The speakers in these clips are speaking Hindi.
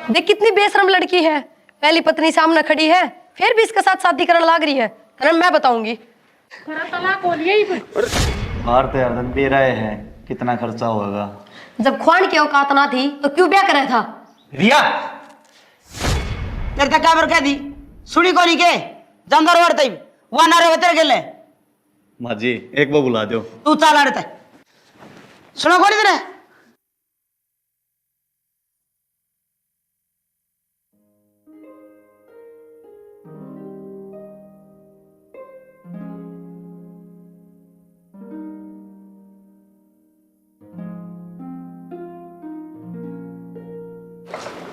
देख कितनी बेशरम लड़की है, पहली पत्नी सामने खड़ी है, फिर भी इसके साथ शादी करने लग रही है। अरे मैं बताऊंगी। बाहर तो यार दे रहे हैं, कितना खर्चा होगा। जब ख्वान की औकात ना थी तो क्यों ब्याह करे था। रिया तेरे तक क्या कह दी सुनी कोनी के जानदार वार तई वो ना रे तेरे गेले माँ जी एक बार बुला दो। तू चाल आड़े सुनो कोनी तेरे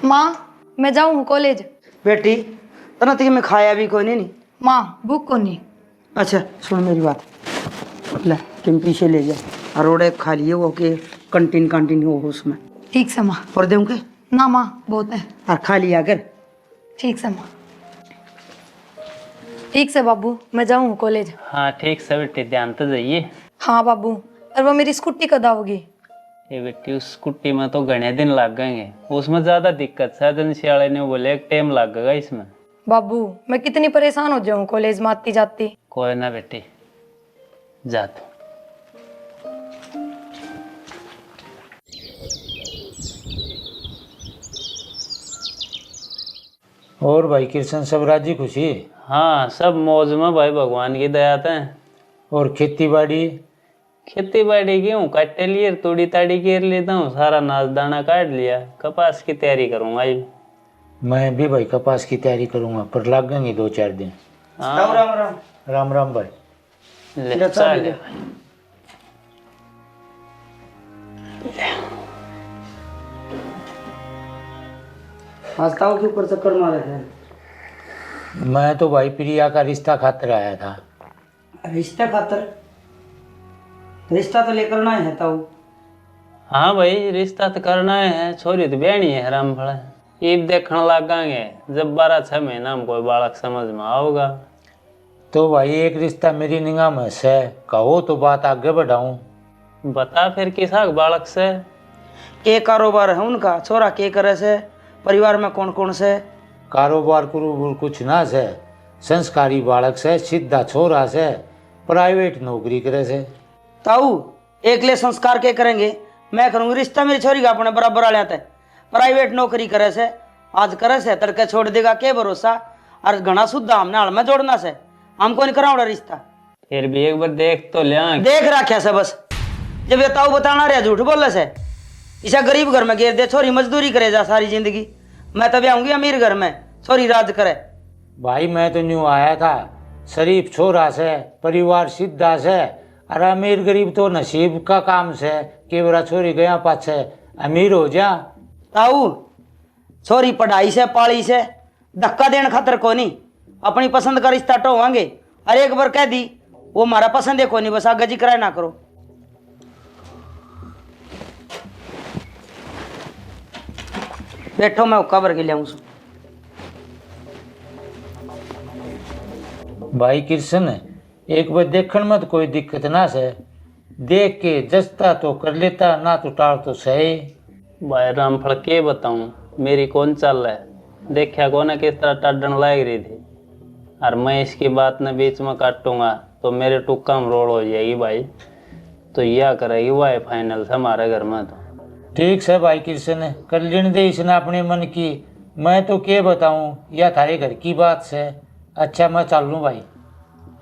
माँ मैं जाऊँ कॉलेज। बेटी तना तक मैं खाया भी कोई नहीं। माँ भूख को नहीं। अच्छा सुन मेरी बात ले तुम पीछे ले जा और रोड़े खा लिए वो के कंटीन हो उसमें। ठीक से माँ। और दूँ के ना माँ बहुत है। और खा लिया कर। ठीक से माँ। ठीक से बाबू मैं जाऊँ कॉलेज। हाँ ठीक से बेटे ध्यान तो जाइए। हाँ बाबू। और वो मेरी स्कूटी कदा होगी। ये बेटी उस स्कूटी में तो घने दिन लग गएंगे, उसमें ज्यादा दिक्कत है। एजेंसी वाले ने बोले एक टाइम लगेगा इसमें। बाबू मैं कितनी परेशान हो जाऊँ कॉलेज में आती जाती। कोई ना बेटी जा तू। और भाई कृष्ण सब राजी खुशी। हाँ सब मौज में भाई, भगवान की दया है। और खेती बाड़ी गेहूँ काट लिए, तोड़ी ताड़ी कर लेता हूँ, सारा नाच दाना काट लिया, कपास की तैयारी करूँगा आज। मैं भी भाई कपास की तैयारी करूंगा, पर लगेंगे 2-4 दिन। हाँ राम राम राम। राम राम भाई। ले चल ले। हंसताओं के ऊपर चक्कर मारे थे। मैं तो भाई प्रिया का रिश्ता खातिर आया था। रिश्ता खातर रिश्ता तो लेकर ना है ताऊ। हाँ भाई रिश्ता तो करना है, छोरी तो ब्याहनी है हराम फड़ा। ईब देखने लगांगे जब 12-6 महीना में कोई बालक समझ में आओगा। तो भाई एक रिश्ता मेरी निगाह में से कहो तो बात आगे बढ़ाऊं। बता फिर किसा बालक से। के कारोबार है उनका, छोरा के करे से, परिवार में कौन कौन से। कारोबार करूँ कुछ ना से, संस्कारी बालक से, सीधा छोरा से, प्राइवेट नौकरी करे से। ताऊ एक ले संस्कार के करेंगे, मैं करूँगी रिश्ता मेरी छोरी का अपने बराबर आ जाता है। प्राइवेट नौकरी करे से, आज करे से तड़के छोड़ देगा के भरोसा। और घना शुद्धा हमने हाल में जोड़ना से, हमको नहीं कराऊंगा रिश्ता। फिर भी एक बार देख तो लिया। देख रखा से बस, जब ये ताऊ बताना रहा झूठ बोल से। इसा गरीब घर में घेर दे, छोरी मजदूरी करे जा सारी जिंदगी। मैं तभी आऊंगी अमीर घर में, छोरी राज करे। भाई मैं तो न्यू आया था शरीफ छोरा से, परिवार सीधा से, और अमीर गरीब तो नसीब का काम से। के बरा छोरी गया पाछे अमीर हो जा। ताऊ छोरी पढ़ाई से पाली से धक्का देने खातर को नहीं, अपनी पसंद का रिश्ता टोवांगे। और एक बार कह दी वो हमारा पसंद है को नहीं, बस आगे जिक्र ना करो। बैठो मैं हुक्का भर के ले आऊँ। भाई कृष्ण एक बार देखने में तो कोई दिक्कत ना से, देख के जचता तो कर लेता, ना तो टाल तो सही। भाई रामफल के बताऊं, मेरी कौन चल है। देखा को ना किस तरह टाडन लग रही थी, और मैं इसकी बात न बीच में काटूंगा तो मेरे टुक्का में रोड हो जाएगी भाई। तो यह करेगी भाई फाइनल से हमारे घर में। तो ठीक है भाई कृष्ण कर लेने दे इसने अपने मन की, मैं तो क्या बताऊं, या थारे घर की बात से। अच्छा मैं चल लूँ भाई।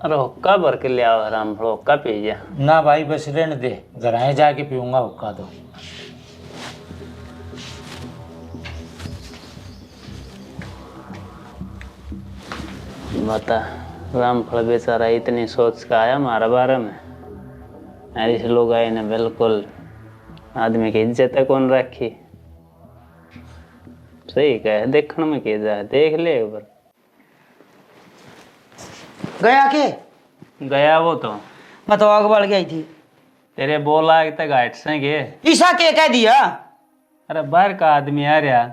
अरे हुक्का भर के ले आओ रामफल, हुक्का पी जा। ना भाई बस रहने दे, घर आए जाके पीऊंगा हुक्का तो। बता रामफल बेचारा इतनी सोच का आया हमारे बारे में। ऐसे लोग आए ना, बिल्कुल आदमी की इज्जत कौन रखी। सही कहे, देखने में क्या जाए, देख ले एक बार। गया के गया वो तो मैं तो आग बढ़ गई थी। तेरे बोल आए तक हाइट से गए। ईशा के कह दिया। अरे बाहर का आदमी आ रहा,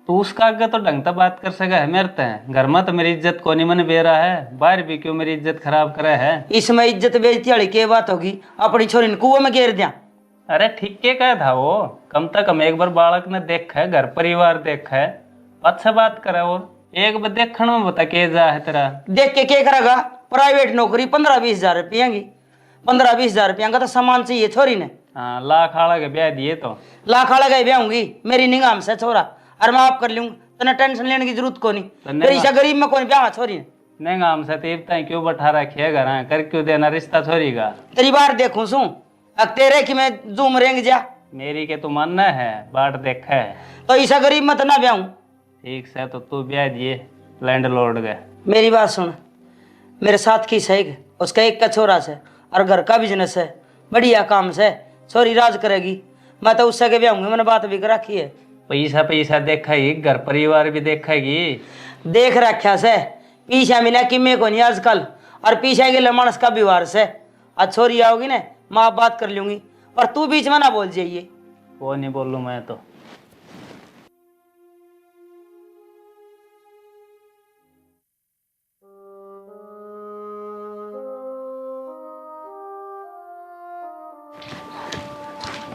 तो उसका आगे तो ढंग से बात कर सका है। मेरे ते घर में तो मेरी इज्जत को नहीं मन बेरा है, बाहर भी क्यों मेरी इज्जत खराब करे है। इसमें इज्जत बेइज्जती वाली के बात होगी, अपनी छोरी ने कुएं में घेर दिया। अरे ठीक के कहा था वो, कम से कम एक बार बालक ने देखा है, घर परिवार देखा है। अच्छा बात करे और एक बार देखण में बता के जा है तेरा। देख के क्या करेगा? प्राइवेट नौकरी 15-20 हजार रुपया की, 15-20 हजार रुपया का तो सामान चाहिए छोरी ने। हाँ, लाख आला के ब्याह दिए तो लाख वाला गए ब्याहूंगी मेरी निगाह से छोरा, और मैं आप कर लूंगी, तने टेंशन लेने की जरूरत को नहीं। धन्यवाद। फिर ऐसा गरीब में कौन ब्याह छोरी ने? नहीं हमसे तो इतना क्यों बैठा रखे घर कर क्यों देना रिश्ता छोरी का। तेरी बार देखूं सू अब तेरे कि मैं जूम रेंग जा, मेरी के तू मानना है बाट देखा है। तो ऐसा गरीब मत ना ब्याहूं। ठीक से तो तू ब्याह दिए लैंड लॉर्ड गए। मेरी बात सुन, मेरे साथ की सही उसका एक का छोरा से और घर का बिजनेस है, बढ़िया काम से, छोरी राज करेगी, मैं तो उससे के ब्याहूंगी, मैंने बात भी कर रखी है। पैसा पैसा देखेगी, घर परिवार भी देखेगी। देख रखा से पीछा मिला कि मैं को नहीं आजकल, और पीछे के मानस का व्यवहार से। आज छोरी आओगी ना माँ बात कर लूंगी, पर तू बीच में ना बोल जाइए। वो नहीं बोलूँ मैं तो।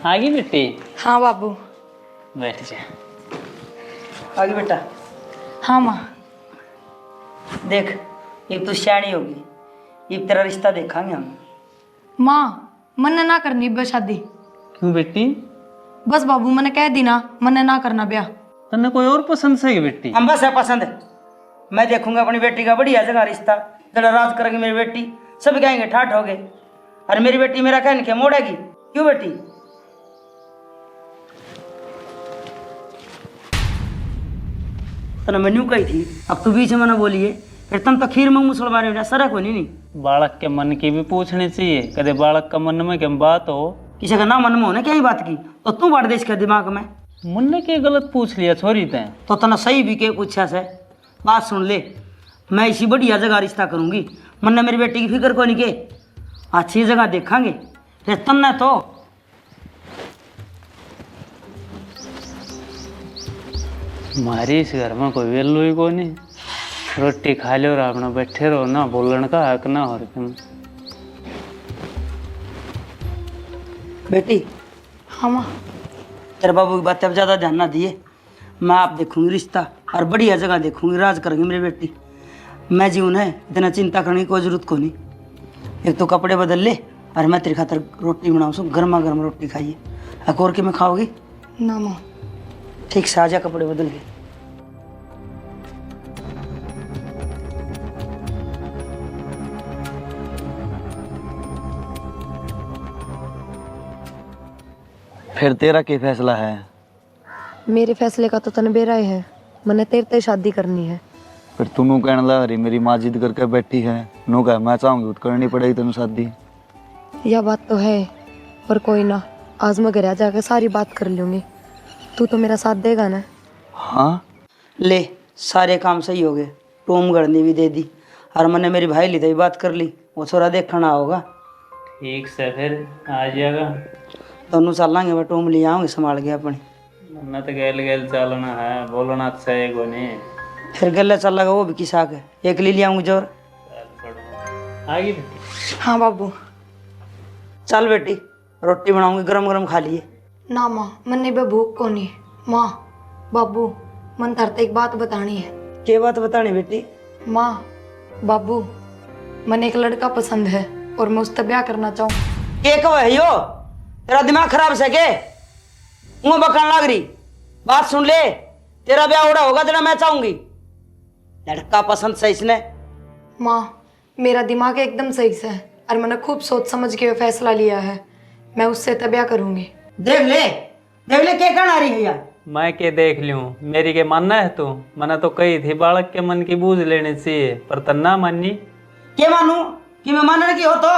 आगी बेटी, हाँ बाबू। बैठ जा। आगे बेटा हाँ माँ। देख, ये तू सियाणी होगी, ये तेरा रिश्ता देखांगे हम। माँ मन्ने ना करनी बस शादी। क्यों बेटी? बस बाबू मैंने कह दी ना, मन्ने ना करना ब्याह। तन्ने कोई और पसंद से है बेटी? हम बस है पसंद है, मैं देखूंगा अपनी बेटी का बढ़िया जगह रिश्ता, जरा राज करेगी मेरी बेटी, सब कहेंगे ठाठ हो गए, और मेरी बेटी मेरा कहने के मोड़ेगी। क्यों बेटी? तो मैनू कही थी, अब तू बीच में ना बोलिए, फिर तुम तो खीर में मुसल मारे बेटा, सरा कोई नहीं। बालक के मन की भी पूछनी चाहिए, कदे बालक का मन में क्या बात हो। किसी का ना मन में होने क्या ही बात की, तो तू बांट दे इसके दिमाग में। मुन्ने के गलत पूछ लिया छोरी ते। तो तना सही भी के पूछा से। बात सुन ले, मैं इसी बढ़िया जगह रिश्ता करूंगी, मन्ने मेरी बेटी की फिक्र को नहीं के, अच्छी जगह देखांगे, फिर तन्ने तो हमारी इस घर में कोई वेल्यू ही को नहीं। रोटी खा लो और अपना बैठे रहो, ना बोलने का हक ना और तुम। बेटी। हाँ माँ। तेरे बाबू की बात अब ज़्यादा ध्यान ना दिए, मैं आप देखूंगी रिश्ता और बढ़िया जगह देखूंगी, राज करेंगी मेरी बेटी। मैं जीवन है, इतना चिंता करने की कोई जरूरत को नहीं। एक तो कपड़े बदल ले, और मैं तेरे खातर रोटी बनाऊँ सो, गर्मा गर्म रोटी खाइए। अकोर के में खाओगी ना माँ। ठीक से आजा कपड़े बदल के। फिर तेरा क्या फैसला है? मेरे फैसले का तो तन बेरा है, मैंने तेरे ते शादी करनी है। फिर तू कहने लगा रही मेरी माँ जिद करके बैठी है, नो कह मैं चाहूंगी तो करनी पड़ेगी तेन शादी। यह बात तो है, पर कोई ना, आज मैं घर जाकर सारी बात कर लूंगी। तू तो मेरा साथ देगा ना? हाँ ले, सारे काम सही हो गए, टूम गढ़नी भी दे दी, और मैंने मेरी भाई ली तो बात कर ली, वो छोरा देखना होगा। ठीक से फिर आ जाएगा, दोनों चलेंगे, मैं टूम ले आऊँगी संभाल के अपनी। मैं तो गैल गैल चलना है, बोलना अच्छा है को नहीं। फिर गले चल लगा वो भी किसा के, एक ले आऊँगी जोर। आगे बेटी। हाँ बाबू। चल बेटी, रोटी बनाऊंगी, गरम गरम खा लिए। ना माँ, मैंने भी भूख को नहीं। माँ बाबू, मन तरते एक बात बतानी है। क्या बात बतानी बेटी? माँ बाबू, मैंने एक लड़का पसंद है और मैं उससे ब्याह करना चाहूँ। के कहो है यो? तेरा दिमाग खराब से के? मुँह बकन लग रही, बात सुन ले, तेरा ब्याह उड़ा होगा तेरा, मैं चाहूंगी। लड़का पसंद से इसने? माँ मेरा दिमाग एकदम सही से है, और मैंने खूब सोच समझ के फैसला लिया है, मैं उससे तब ब्याह करूंगी। देख ले क्या कहना रही है यार? मैं के देख लूं, मेरी के मानना है तू? मैंने तो कही थी बालक के मन की बूझ लेनी चाहिए, पर तन्ना मानी। के मानू कि मैं मानने की हो तो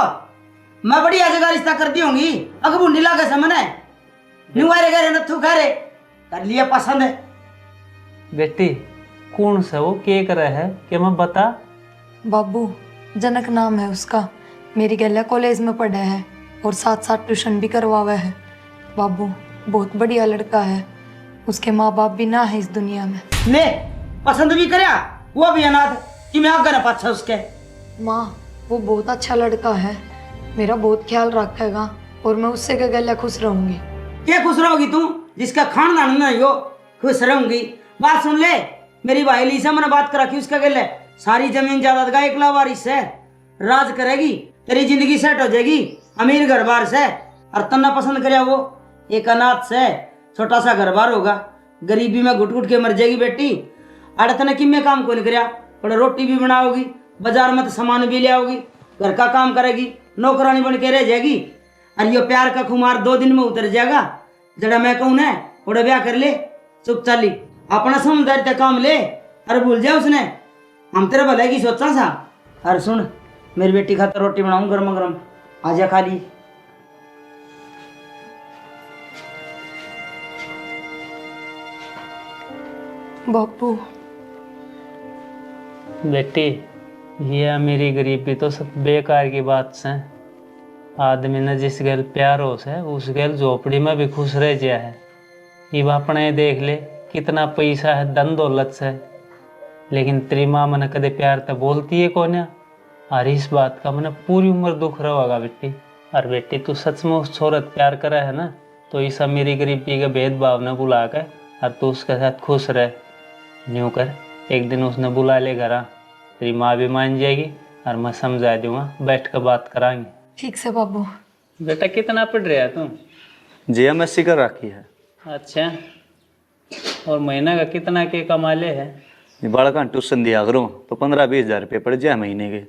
मैं बढ़िया जगह रिश्ता करती होंगी, अगर बुढ़ी लागे से मैंने नुआरे गए नथु करे कर लिया पसंद है। बेटी कौन सा वो के करे है कि मैं बता? बाबू जनक नाम है उसका, मेरी गैया कॉलेज में पढ़ा है और साथ साथ ट्यूशन भी करवावा है। बाबू बहुत बढ़िया लड़का है, उसके माँ बाप भी ना है इस दुनिया में। ले पसंद भी करया, वो भी अनाथ कि मैं आगे ना पाछा उसके। माँ वो बहुत अच्छा लड़का है, मेरा बहुत ख्याल रखेगा और मैं उससे के गले खुश रहूंगी। क्या खुश रहोगी तू? जिसका खानदान नहीं हो खुश रहूंगी, बात सुन ले, मेरी भाई लीसा मैंने बात करा कि उसका गल है सारी जमीन जायदाद का एकला वारिस है, राज करेगी, तेरी जिंदगी सेट हो जाएगी, अमीर घर बार से। और तन्ना पसंद करे वो एक अनाथ से छोटा सा घर बार होगा, गरीबी में घुट घुट के मर जाएगी बेटी। अरे तने किम में काम कौन करया, थोड़ा रोटी भी बनाओगी, बाजार में तो सामान भी ले आओगी, घर का काम करेगी, नौकरानी बन के रह जाएगी। और ये प्यार का खुमार 2 दिन में उतर जाएगा। जड़ा मैं कहूँ ना थोड़ा ब्याह कर ले, चुप चाली अपना समझदारी तक काम ले। अरे भूल जाए उसने, हम तेरे भले की सोचा सा। अरे सुन, मेरी बेटी खातर रोटी बनाऊं गरम गरम, आजा खा ली। बापू बेटी, ये मेरी गरीबी तो सब बेकार की बात से। आदमी ने जिस गल प्यार हो से उस गल झोपड़ी में भी खुश रह जाया है। ये अपने देख ले कितना पैसा है, धन दौलत से, लेकिन तेरी माँ मैंने कदे प्यार तो बोलती है कौन है। और इस बात का मैंने पूरी उम्र दुख रहेगा बेटी। और बेटी तू सच में उस औरत प्यार करे है ना, तो इस मेरी गरीबी के भेदभाव ने बुला कर और तू उसके साथ खुश रह। न्यू कर, एक दिन उसने बुला ले घर, तेरी माँ भी मान जाएगी और मैं समझा दूंगा, बैठ कर बात कराएंगे। ठीक से बाबू। बेटा कितना पढ़ रहा है तुम? JMSC कर रखी है। अच्छा, और महीना का कितना के कमा ले है? ये बालका ट्यूशन दिया करूँ तो 15-20 हज़ार रुपये पड़ जाए महीने के।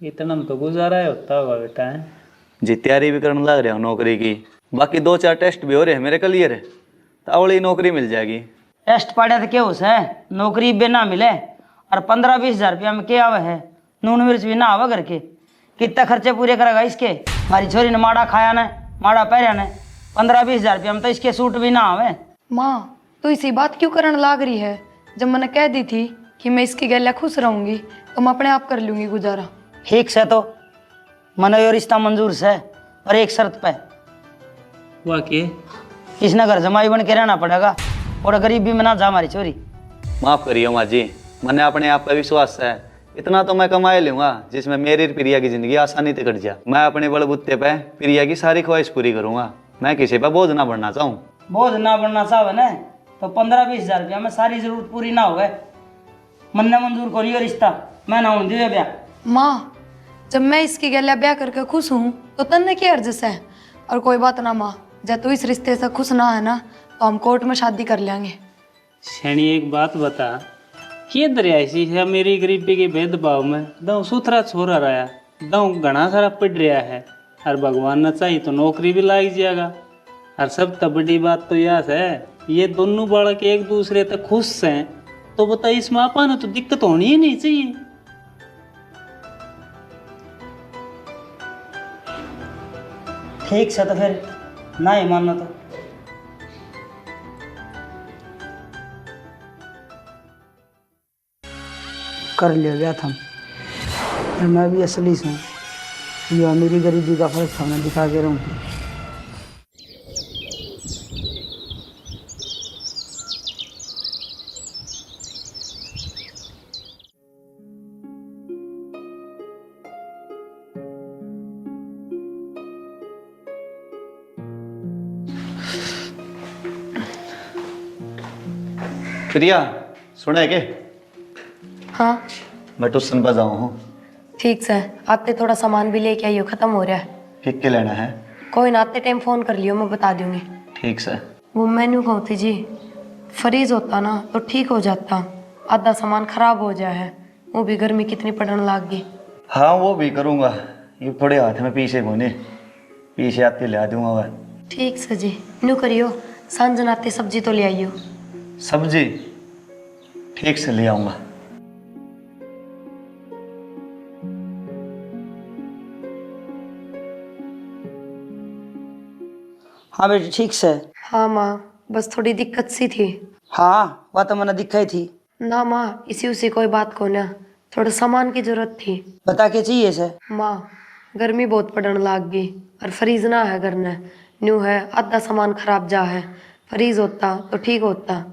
इतना में तो गुजारा है होता होगा बेटा है? जी तैयारी भी करने लग रहा हूँ नौकरी की, बाकी 2-4 टेस्ट भी हो रहे हैं मेरे क्लियर है, तो अवली नौकरी मिल जाएगी। टेस्ट पढ़े तो क्या उस है, नौकरी बे ना मिले और 15-20 हज़ार रुपया में क्या आवे है, नून मिर्च भी ना आवे घर के, कितना खर्चे पूरे करेगा इसके। हमारी छोरी ने माड़ा खाया ने, माड़ा पहरा ने, 15-20 हज़ार रुपया में तो इसके सूट भी ना आवे। माँ तो इसी बात क्यों करने लाग रही है? जब मैंने कह दी थी कि मैं इसकी गैल्या खुश रहूंगी तो मैं अपने आप कर लूंगी गुजारा। ठीक से तो मनो यो रिश्ता मंजूर से, और एक शर्त पे, वाकई इसने घर जमाई बन के रहना पड़ेगा और गरीबी में ना जा हमारी छोरी। माफ़ करिए माँ जी, मैंने अपने आप पर विश्वास है, इतना तो मैं कमा लूँगा जिसमें मेरी प्रिया की ज़िंदगी आसानी से कट जाए। मैं अपने बलबूते पे प्रिया की सारी ख्वाहिश पूरी करूँगा, मैं किसी पर बोझ ना बढ़ना चाहूँ। बोझ ना बनना चाहे ना तो 15-20 हज़ार रुपया में सारी जरूरत पूरी ना हो गए, मन ने मंजूर करी हो रिश्ता, मैं ना हूँ दिए ब्याह। माँ जब मैं इसकी गैल्या ब्याह करके खुश हूँ तो तन्ने की अर्जिश है। और कोई बात ना माँ, जब तू इस रिश्ते से खुश ना है ना तो हम कोर्ट में शादी कर लेंगे। शनि एक बात बता, ये दरियासी है मेरी गरीबी के भेदभाव में दऊ सुथरा छोरा रहा, दऊ घना सारा पढ़ रहा है, और भगवान ने चाहिए तो नौकरी भी लाग जाएगा। और सब तो बड़ी बात तो यह है, ये दोनों बालक एक दूसरे तक खुश हैं, तो बता इसमें आपा ने तो दिक्कत होनी ही नहीं चाहिए। ठीक से तो फिर ना ही मानना तो कर लिया गया था। मैं भी असली हूँ, ये मेरी गरीबी का फर्क सामने दिखा के रहूँ। प्रिया सुने के, हाँ मैं ट्यूशन पर जाऊँ हूँ। ठीक से, आते थोड़ा सामान भी लेके आइयो, ख़त्म हो रहा है। ठीक के लेना है? कोई ना, आते टाइम फ़ोन कर लियो, मैं बता दूंगी। ठीक से। वो मैंने कहती थी जी, फ्रीज होता ना तो ठीक हो जाता, आधा सामान खराब हो जाए है, वो भी गर्मी कितनी पड़ने लग गई। हाँ वो भी करूँगा, ये थोड़े हाथ में पीछे घूने, पीछे आते ले दूँगा वह। ठीक से जी, न्यू करियो, सांझ नाते सब्जी तो ले आइयो। सब्जी ठीक से ले आऊँगा। हाँ बेटी ठीक से। हाँ माँ, बस थोड़ी दिक्कत सी थी। हाँ वह तो मैंने दिखाई थी ना माँ, इसी उसी कोई बात को ना, थोड़ा सामान की जरूरत थी। बता के चाहिए से। माँ गर्मी बहुत पड़ने लग गई और फ्रीज ना है घर में, न्यू है आधा सामान खराब जा है, फ्रीज होता तो ठीक होता,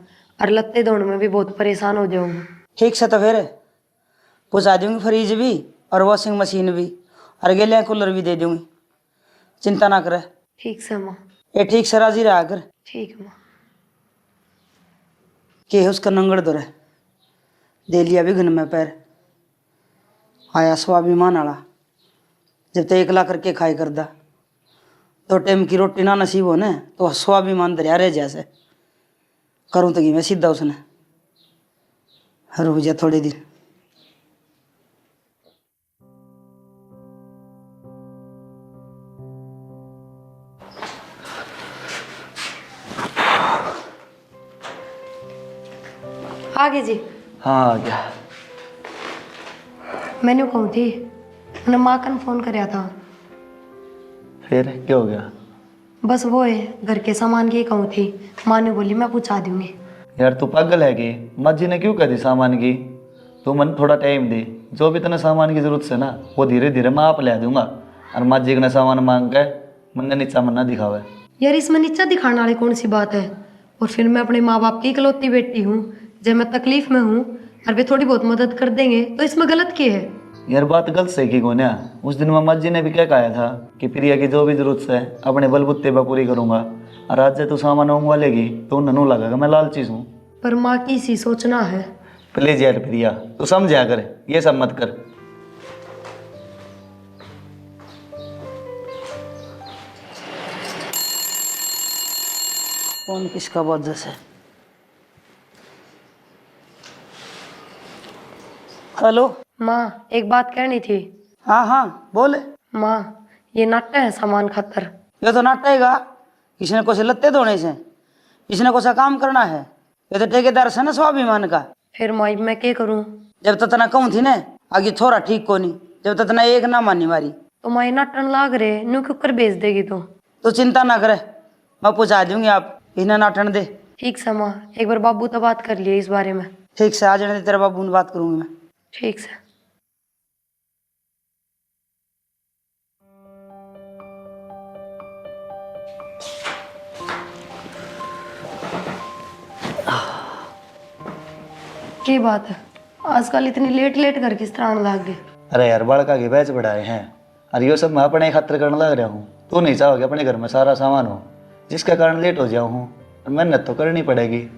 और लत्ते धोने में भी बहुत परेशान हो जाऊंगी। ठीक से तो फिर पहुँचा दूंगी, फ्रिज भी और वॉशिंग मशीन भी और गैलियाँ कूलर भी दे दूंगी, चिंता ना करे। ठीक से माँ। ये ठीक से राजी रहा कर। ठीक है माँ। के है उसका नंगड़ दौर है, दे लिया विघ्न में पैर, आया स्वाभिमान आला। जब तक 1 लाख करके खाई करदा, तो टाइम की रोटी ना नसीब हो ने तो स्वाभिमान दरिया रह जैसे करूँ तो कि मैं सीधा उसने रुक जा थोड़े दिन। आगे जी। हाँ आ गया। मैंने कहूँ थी, मैंने माँ का फोन कराया था। फिर क्या हो गया? बस वो है, घर के सामान की कहूँ थी, माँ ने बोली मैं पूछा दूंगी। यार तू पागल है कि? माँ जी ने क्यों कह दी सामान की? तू मन थोड़ा टाइम दे, जो भी तेने सामान की जरूरत है ना वो धीरे धीरे मैं आप ले दूंगा। और माँ जी ने सामान मांग के मन नीचा मन ना दिखावे। यार इसमें नीचा दिखाने वाली कौन सी बात है? और फिर मैं अपने माँ बाप की इकलौती बेटी हूँ, जब मैं तकलीफ में हूँ और वे थोड़ी बहुत मदद कर देंगे तो इसमें गलत क्या है? यार बात गलत से की गोन्या, उस दिन माँ जी ने भी क्या कहा था कि प्रिया की जो भी जरूरत है अपने बलबुत्ते पर पूरी करूंगा। और आज से तू सामान मंगवा लेगी तो ननू लगेगा मैं लालची हूँ। पर माँ की सी सोचना है। प्लीज यार प्रिया तू समझा कर, ये सब मत कर। कौन किसका वजह से? हेलो माँ एक बात कहनी थी। हाँ हाँ बोले। माँ ये नाट्य है सामान खातर। ये तो नाटेगा, किसी को से लत्ते धोने से, किसी को सा काम करना है। ये तो ठेकेदार से ना स्वाभिमान का। फिर माँ मैं क्या करूँ? जब तक तना कहूँ थी ने आगे छोरा ठीक को नहीं, जब तक तना एक ना मानी मारी। तो माँ ये नाटन लाग रहे न्यू क्यों कर भेज देगी तो चिंता ना करे, मैं पूछा दूंगी, आप इन्हें नाटन दे। ठीक से माँ, एक बार बाबू तो बात कर लिए इस बारे में। ठीक से आ जाने दे, तेरे बाबू ने बात करूंगी मैं। ठीक से। क्या बात है, आजकल इतनी लेट लेट कर किस तरह आने लग गए? अरे यार बड़का की बैच बढ़ाए हैं और ये सब मैं अपने खातिर करने लग रहा हूँ। तू नहीं चाहोगे अपने घर में सारा सामान हो, जिसका कारण लेट हो जाऊँ हूँ और मेहनत तो करनी पड़ेगी।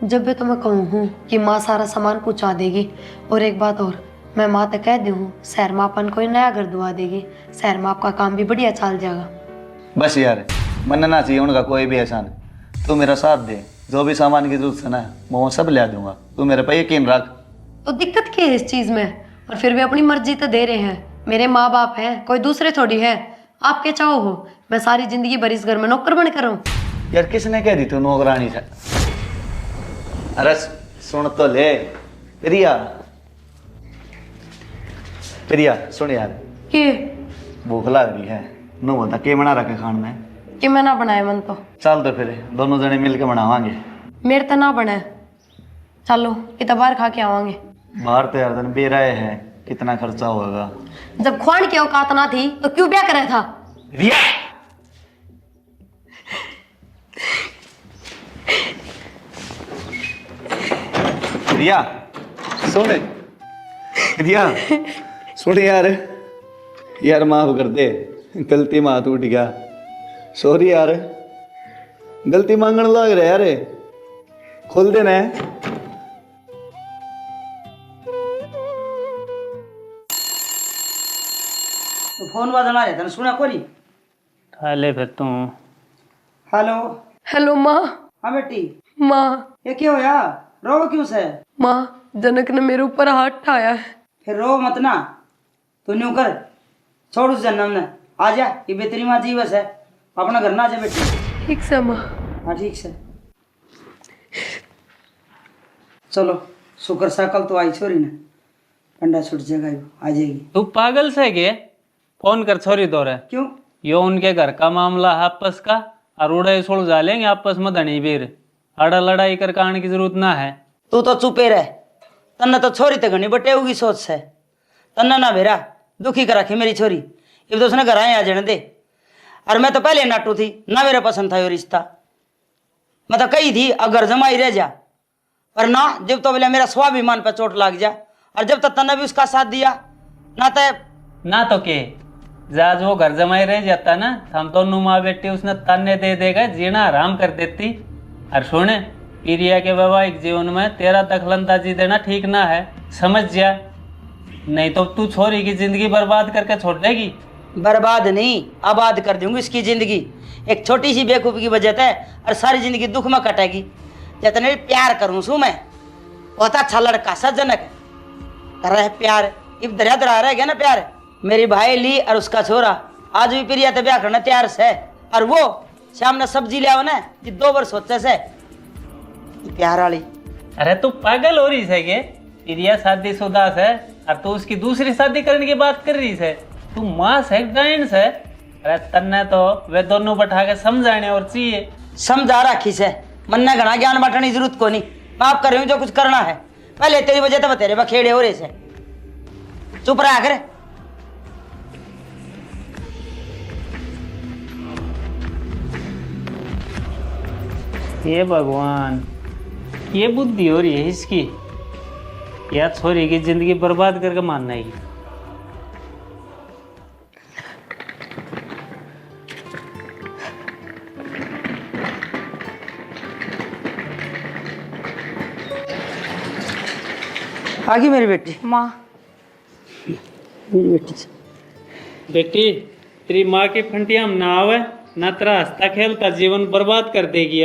जब भी तो मैं कहूँ हूँ कि माँ सारा सामान पहुँचा देगी, और एक बात और, मैं माँ तक कह दी हूँ शहर में अपन कोई नया घर दुआ देगी, शहर में आपका काम भी बढ़िया चल जाएगा। बस यार मनना चाहिए उनका कोई भी एहसान। तू मेरा साथ दे, जो भी सामान की जरूरत है ना मैं वो सब ले दूंगा, तू मेरे पे यकीन रख। तो दिक्कत क्या है इस चीज़ में? और फिर भी अपनी मर्जी तो दे रहे हैं, मेरे माँ बाप हैं, कोई दूसरे थोड़ी है। आप क्या चाहो हो मैं सारी जिंदगी भर इस घर में नौकर बन कर रहूं? यार किसने कह दी तू नौकरानी था? अरे सुन तो ले प्रिया, प्रिया सुन यार, कि भूख लग रही है, नो बता के बना रखे खान में? कि मैं ना बनाए मन तो। चल तो फिर दोनों जने मिल के बनावांगे। मेरे तो ना बने, चलो कितना बाहर खा के आवांगे। बाहर तो यार तन बेराए है, कितना खर्चा होगा? जब ख्वान की औकात ना थी तो क्यों ब्याह करे था? रिया रिया सुन, रिया सुन यार, यार माफ कर दे, गलती में हाथ उठ गया, सॉरी यार, गलती मांगने लग रहा यार, खोल देना है। तो फोन बदलना रहता ना, सुना कोरी। खा ले फिर तू। हेलो हेलो माँ। हाँ बेटी, माँ, ये क्या होया, रो क्यों से? माँ जनक ने मेरे ऊपर हाथ उठाया है। फिर रो मत ना, तू न्यू कर, छोड़ उस जन्म ने, आ जा, ये बेतरी माँ जीवस है, अपना घर ना आ जा बेटी। ठीक से माँ। हाँ ठीक से। चलो शुक्र सा कल तो आई छोरी ने, पंडा छुट जाएगा, आ जाएगी। तू पागल से के फोन कर छोरी दो रे, क्यों? यो उनके घर का मामला आपस का, और उड़े सोड़ जा लेंगे आपस में धनी बीर, अड़ा लड़ाई कर आने की जरूरत ना है। तू तो चुपे रह, तन्ना तो छोरी तो घनी बटे होगी सोच से, तन्ना ना भेरा दुखी कर रखी मेरी छोरी, अब तो उसने घर आए आ जाने दे। और मैं तो पहले नाटू थी ना, मेरा पसंद था ये रिश्ता, मैं तो कही थी अगर जमाई रह जा, पर ना, जब तो बोले मेरा स्वाभिमान पर चोट लग जा, और जब तक तन्ना भी उसका साथ दिया ना तो के जाज वो घर जमाई रह जाता ना, हम दोनों माँ बेटी उसने ताने दे देगा, जीना आराम कर देती। और सुने प्रिया के वैवाहिक जीवन में तेरा दखलंदाजी देना ठीक ना है, समझ जा। नहीं तो तू छोरी की जिंदगी बर्बाद करके छोड़ देगी। बर्बाद नहीं, आबाद कर दूंगी इसकी जिंदगी। एक छोटी सी बेवकूफ़ी की वजह से और सारी जिंदगी दुख में कटेगी। जितने प्यार करूँ सू मैं, बहुत अच्छा लड़का सज्जनक कर रहे प्यार, इब दरिया दरा रह गया ना प्यार। मेरी भाई ली और उसका छोरा आज भी प्रिया ते ब्याह करना तैयार से, और वो शाम ने सब्जी लिया ना ये 2 वर्ष होते से प्यार वाली। अरे तू पागल हो रही है के? प्रिया शादीशुदा है और तू उसकी दूसरी शादी करने की बात कर रही है। तू माँ से डाइन से। अरे तन्ने तो वे दोनों बैठा के समझाने और चाहिए। समझा रखी से मन ने घना ज्ञान बांटने की जरूरत को नहीं। माफ कर रही हूँ जो कुछ करना है, पहले तेरी वजह तो तेरे बखेड़े हो रहे से। चुप रहा कर। ये भगवान, ये बुद्धि हो रही है इसकी, या छोरी की जिंदगी बर्बाद करके मानना है। आगी मेरी बेटी। माँ मेरी बेटी से बेटी, तेरी माँ की फंटिया हम ना आवे ना तेरा हंसता खेलता जीवन बर्बाद कर देगी।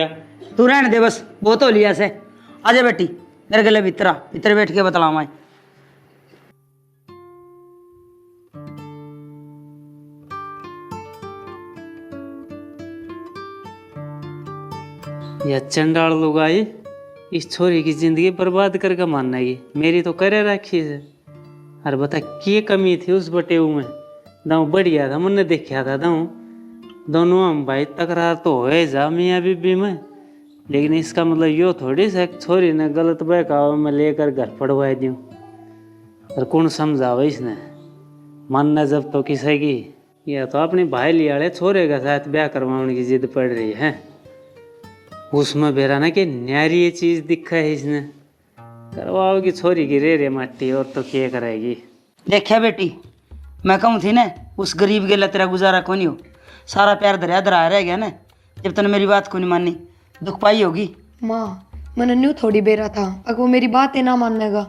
तू रहने दे बस, बहुत हो लिया से। आजा बेटी मेरे गले भीतर भीतर बैठ के बतलाऊँ मैं। यह चंडाल लोग आई इस छोरी की जिंदगी बर्बाद करके मानना है। मेरी तो करे रखी है। अरे बता क्या कमी थी उस बटेऊ में? दाऊ बढ़िया था, मैंने देखा था दाऊ। दोनों हम भाई तकरार तो हो जा मियाँ बीबी में, लेकिन इसका मतलब यो थोड़ी सा छोरी ने गलत बहकावे में लेकर घर पड़वा दूँ। और कौन समझावा इसने? मानना जब तो किसी की, यह तो अपनी भाई लियाड़े छोरे के साथ ब्याह करवाने की जिद पड़ रही है। उसमें बेरा ना कि न्यारी ये चीज दिखा है इसने, करवाओगी छोरी की रे माटी, और तो क्या करेगी। देखा बेटी, मैं कहूँ थी ना उस गरीब के लिए तेरा गुजारा को नहीं हो। सारा प्यार दरिया दरा रह गया ना, जब तूने मेरी बात को नहीं मानी दुख पाई होगी। माँ मैंने न्यू थोड़ी बेरा था, अगर वो मेरी बात ही ना मानेगा।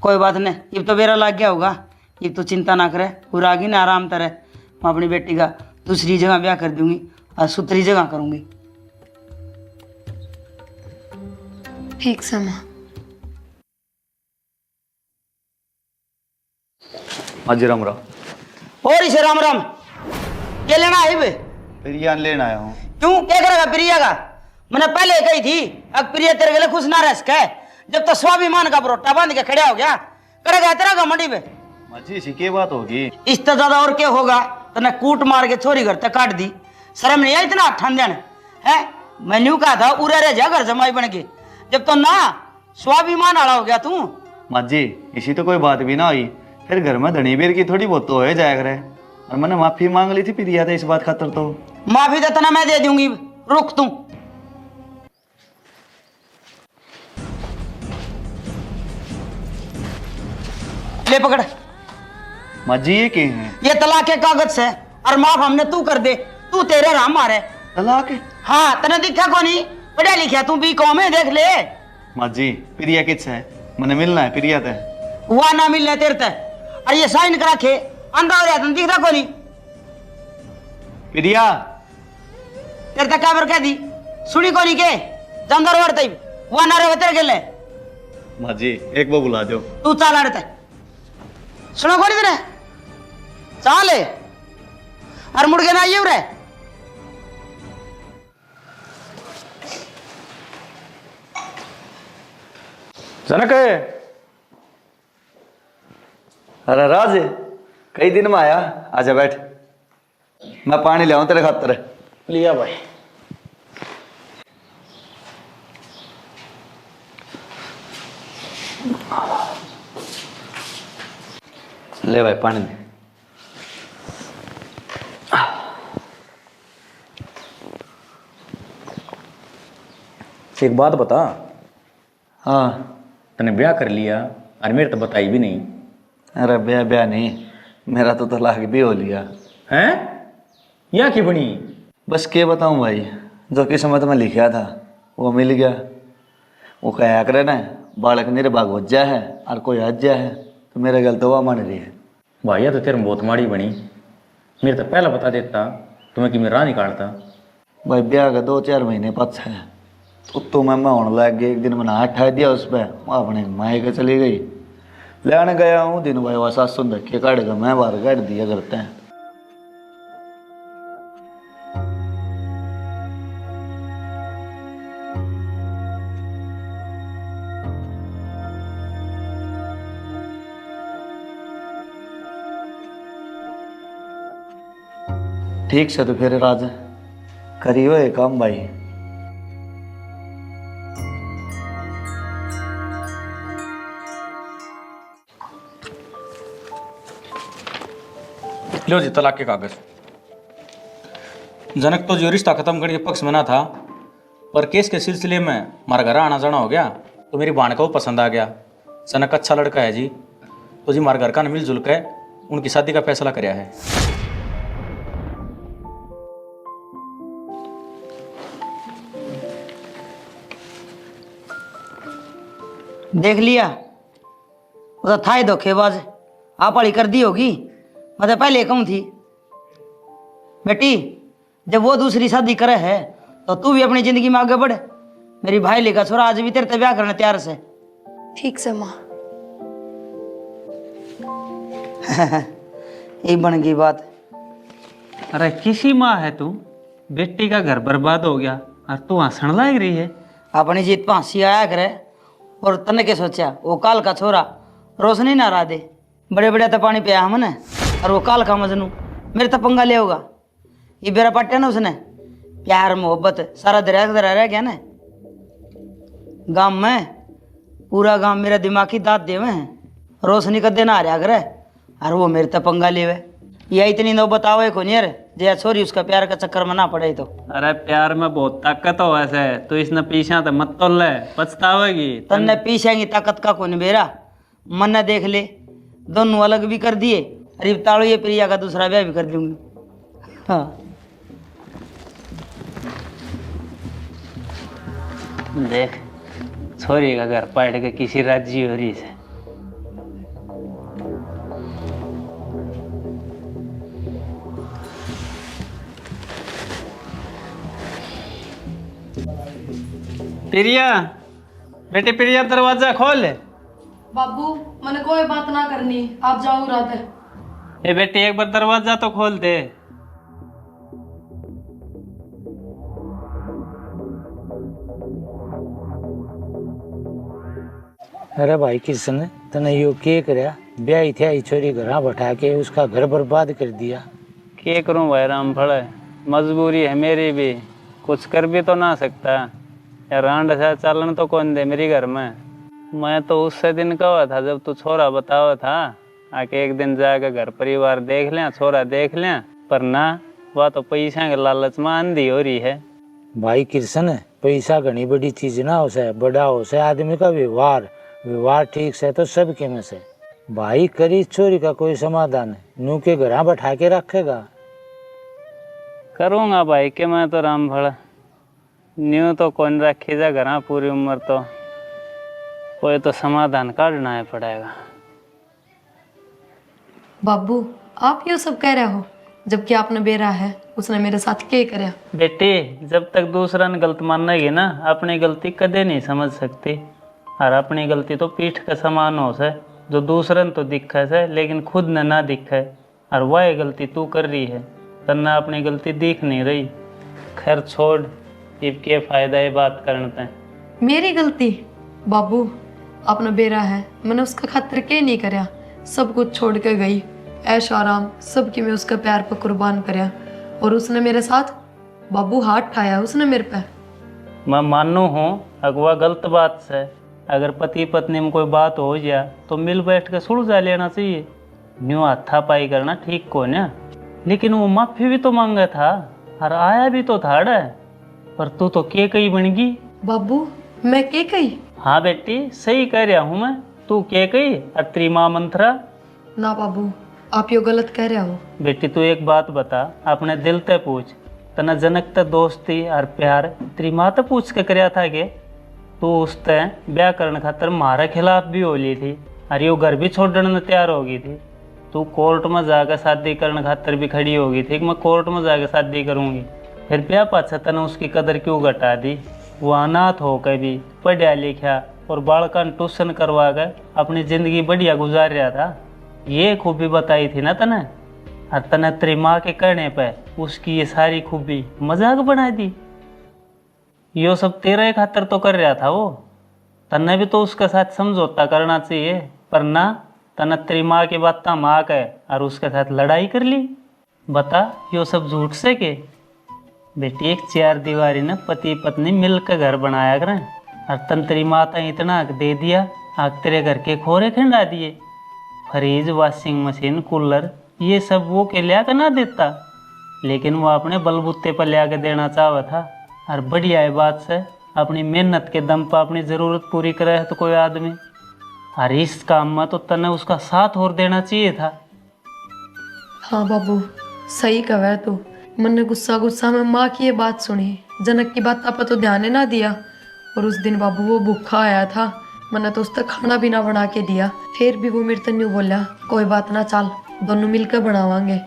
कोई बात नहीं, अब तो बेरा लग गया होगा। ये तो चिंता ना करे, पूरा आगे ना आराम तरह। मैं अपनी बेटी का दूसरी जगह ब्याह कर दूंगी और सुथरी जगह करूंगी। ठीक से माँ। हाजी राम राम। और इसे राम राम क्या लेना है बे? प्रिया लेना आया हूँ। क्यों क्या करेगा प्रिया का? मैंने पहले कही थी अब प्रिया तेरे गले खुश ना रह सके। जब तो स्वाभिमान का परोटा बांध के खड़ा हो गया, करेगा तेरा का मंडी पे। माजी इसी की बात होगी। इससे ज्यादा और क्या होगा? तने कूट मार के छोरी घर तक काट दी, शर्म नहीं आई इतना ठंडन है? मैं न्यू कहा था उरे रह जा घर जमाई बन के, जब तो ना स्वाभिमान आड़ा हो गया तू। माजी इसी तो कोई बात भी ना हुई, फिर घर में धनी बेर की थोड़ी बहुत तो हो जाया करे। और मैंने माफी मांग ली थी प्रिया था इस बात खातर। तो माफी तो तना मैं दे दूंगी, रुक तू। ले पकड़। माजी ये क्या है? ये तलाक के कागज से, और माफ हमने तू कर दे। तू तेरे राम मारे। तलाक? हाँ तने दिखा को नहीं? पढ़ा लिखा तू भी कौम है, देख ले। माजी प्रिया किस है? मैंने मिलना है प्रिया ते। हुआ ना मिलने तेरे ते, और ये साइन करा के अंधा हो रहा तुम दिखता को नहीं? प्रिया तेरे तक क्या कह दी? सुनी को नहीं के जंदर वर्त हुआ ना रे तेरे गेले। माजी एक बार बुला दो। तू चाल आड़ते सुनो को नहीं तेरे चाले, और मुड़ के ना आइए रे। जनक अरे राज कई दिन में आया, आजा बैठ। मैं पानी ले आऊं तेरे खातर। लिया भाई। ले भाई पानी दे। एक बात बता, हाँ। तने ब्याह कर लिया और मेरे तो बताई भी नहीं। अरे ब्याह ब्याह नहीं, मेरा तो तलाक भी हो लिया। हैं? या की बनी? बस क्या बताऊं भाई, जो किस्मत में लिखा था वो मिल गया। वो कहा करे ना बालक निर्भाग हो जा है और कोई हज जा है तो मेरे गल तो वह मान रही है। भाई ये तो तेरे में बहुत माड़ी बनी, मेरे तो पहला बता देता तुम्हें कि मैं राह निकालता। भाई ब्याह का 2-4 महीने पछ है तो मैं होने लग गया। एक दिन मैंने हाथ ठा दिया उस पर, वो अपने माए के चली गई। लेने गया हूँ दिन भाई वह सास सुन धक्के काटेगा, मैं बाहर काट दिया करते हैं। ठीक से तो फिर राज करियो ये काम भाई। लो जी तलाक के कागज। जनक तो जो रिश्ता खत्म करने के पक्ष में ना था, पर केस के सिलसिले में हमारा घर आना जाना हो गया तो मेरी बाण को पसंद आ गया। जनक अच्छा लड़का है जी, तो जी हमारे घर का मिलजुल के उनकी शादी का फैसला कराया है। देख लिया, वो तो था ही धोखेबाज, आप वाली कर दी होगी। मैं तो पहले कहूँ थी बेटी, जब वो दूसरी शादी करे है तो तू भी अपनी जिंदगी में आगे बढ़। मेरी भाई लेगा छोरा आज भी तेरे से ब्याह करने तैयार से। ठीक से माँ। ये बन गई बात। अरे किसी माँ है तू, बेटी का घर बर्बाद हो गया और तू हंसने लग रही है। अपनी जीत पर हंसी आया करे, और तने के सोचा वो काल का छोरा रोशनी ना रा दे, बड़े बड़े तो पानी पिया हमने, और वो काल का मजनू मेरे तो पंगा ले होगा। ये बेरा पट्टे ना उसने, प्यार मोहब्बत सारा दरिया रह गया ना। गांव में पूरा गांव मेरा दिमागी दांत देवे हैं, रोशनी का दिन आ रहा करे और वो मेरे तो पंगा लेवे। यह इतनी नो बताओ को नहीं यार, जया छोरी उसका प्यार का चक्कर में ना पड़े तो। अरे प्यार में बहुत ताकत हो वैसे, तो इसने पीछा तो मत तो ले, पछतावेगी। तन्ने पीछेंगी ताकत का कौन बेरा, मन ने देख ले, दोनों अलग भी कर दिए, अरे ताड़ो ये प्रिया का दूसरा ब्याह भी कर दूंगी। हाँ देख छोरी का घर पाड़ के किसी राज्य हो रही है। प्रिया, बेटी प्रिया दरवाजा खोल। बाबू मैंने कोई बात ना करनी, आप जाओ रात। ए बेटी एक बार दरवाजा तो खोल दे। अरे भाई किशन तने यो के करया, ब्याह थे आई छोरी घर बैठा के उसका घर बर्बाद कर दिया। के करूं भाई रामफल, मजबूरी है मेरी भी, कुछ कर भी तो ना सकता। यार रांड सा चालन तो कौन दे मेरी घर में। मैं तो उससे दिन कहा था जब तू छोरा बतावा था, आके एक दिन जाकर घर परिवार देख लें, छोरा देख लें, पर ना वह तो पैसा के लालच में आंधी हो रही है। भाई कृष्ण पैसा घनी बड़ी चीज ना हो से, बड़ा हो से आदमी का व्यवहार, व्यवहार ठीक से तो सबके में से। भाई करी छोरी का कोई समाधान नू के घर बैठा के रखेगा। करूँगा भाई के मैं तो रामफल, न्यू तो कौन रखी जा घर पूरी उम्र, तो कोई तो समाधान काटना है पड़ेगा। बाबू आप ये सब कह रहे हो, जबकि आपने बेरा है उसने मेरे साथ क्या करे। बेटी जब तक दूसरा ने गलत मानेगी ना, अपनी गलती कदे नहीं समझ सकती। और अपनी गलती तो पीठ के समान हो से, जो दूसरे ने तो दिखे से लेकिन खुद ने ना दिखे, और वह गलती तू कर रही है, तन्ना अपनी गलती दिख नहीं रही। खैर छोड़, इब के फायदा है बात करने। मेरी गलती? बाबू अपना बेरा है, मैंने उसका खातिर के नहीं करया, सब कुछ छोड़ के गई, ऐश आराम सबकी मैं उसका प्यार पर कुर्बान करया, और उसने मेरे साथ बाबू हाथ ठाया उसने मेरे पे। मैं मानू हूँ अगवा गलत बात से, अगर पति पत्नी में कोई बात हो जाए तो मिल बैठ के सुलझा लेना चाहिए। न्यू हाथापाई करना ठीक को ना, लेकिन वो माफी भी तो मांगा था और आया भी तो था, पर तू तो के कही बन गई। बाबू मैं के कही? हाँ बेटी सही कह रहा हूँ मैं, तू के कही अत्री माँ मंत्रा। ना बाबू आप यो गलत कह रहे हो। बेटी तू एक बात बता, अपने दिल ते पूछ, तना जनक ते दोस्ती और प्यार तेरी माँ तो पूछ के करया था के? तो उस तय ब्याह करने खातर हमारे खिलाफ भी हो ली थी और यो घर भी छोड़ने तैयार हो गई थी। तू कोर्ट में जाकर शादी करने खातर भी खड़ी होगी थी कि मैं कोर्ट में जाकर शादी करूँगी। फिर ब्याह पाछा तने उसकी कदर क्यों घटा दी? वो अनाथ होकर भी पढ़ा लिखा और बालका ट्यूशन करवा कर अपनी ज़िंदगी बढ़िया गुजार रहा था। ये खूबी बताई थी ना तने, और तने तेरी माँ के कहने पे उसकी ये सारी खूबी मजाक बना दी। यो सब तेरे ही खातर तो कर रहा था वो। तन्ने भी तो उसके साथ समझौता करना चाहिए, पर ना, तने तेरी माँ की बात मान के और उसके साथ लड़ाई कर ली। बता यो सब झूठ से के? बेटी एक चार दीवारी ने पति पत्नी मिलकर घर बनाया करें, और तन तेरी माता इतना हक दे दिया, आग तेरे घर के खोरे खिंडा दिए। फ्रिज, वॉशिंग मशीन, कूलर ये सब वो के लिया कर ना देता, लेकिन वो अपने बलबूते पर लिया के देना चाहता था। और बढ़िया है बात से अपनी मेहनत के दम पर अपनी ज़रूरत पूरी करे है तो कोई आदमी, और इस काम में तो तने उसका साथ और देना चाहिए था। हाँ बाबू, सही कहा है तू। मैंने गुस्सा गुस्सा में माँ की ये बात सुनी, जनक की बात आप तो ध्यान ही ना दिया। और उस दिन बाबू वो भूखा आया था, मैंने तो उस तक खाना भी ना बना के दिया। फिर भी वो मेरे तन्यू बोला कोई बात ना, चल दोनों मिलकर बनावांगे।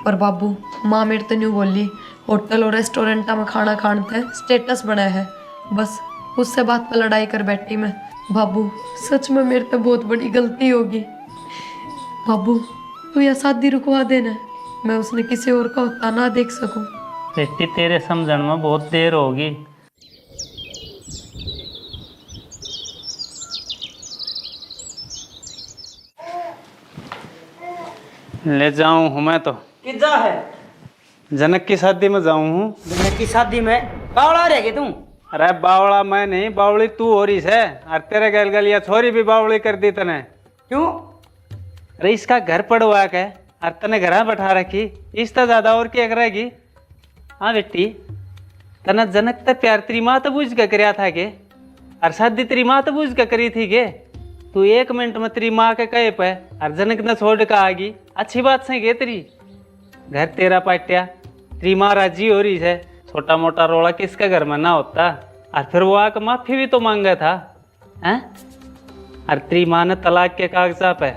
पर बाबू माँ मेरे तन्यू बोली होटल और रेस्टोरेंट में खाना खाने स्टेटस बना है, बस उससे बात पर लड़ाई कर बैठी मैं। बाबू सच में मेरे तो बहुत बड़ी गलती होगी। बाबू तू यह शादी रुकवा देना, मैं उसने किसी और का होता ना देख सकूं। बेटी तेरे समझण में बहुत देर होगी। ले जाऊं हूँ मैं तो किजा है जनक की शादी में जाऊं हूँ। जनक की शादी में बावड़ा रह गए तुम? अरे बावड़ा मैं नहीं, बावड़ी तू हो रही है, और तेरे गल गलिया छोरी भी बावड़ी कर दी तने। क्यों? अरे इसका घर पड़वा के और तने घर बैठा रखी, इससे ज्यादा और क्या करेगी? हाँ बेटी, तने जनक ते प्यार तेरी माँ तो बुझ के करया था के, और शादी तेरी माँ तो बुझ के करी थी के? तू 1 मिनट में तेरी माँ के कहे पे और जनक ने छोड़ के आ गई, अच्छी बात से गे तेरी। घर तेरा पाटिया, तेरी माँ राजी हो रही है, छोटा मोटा रोड़ा किसके घर में ना होता। और फिर वो आके माफी भी तो मांगा था, हैं? और तेरी माँ ने तलाक के कागजात पे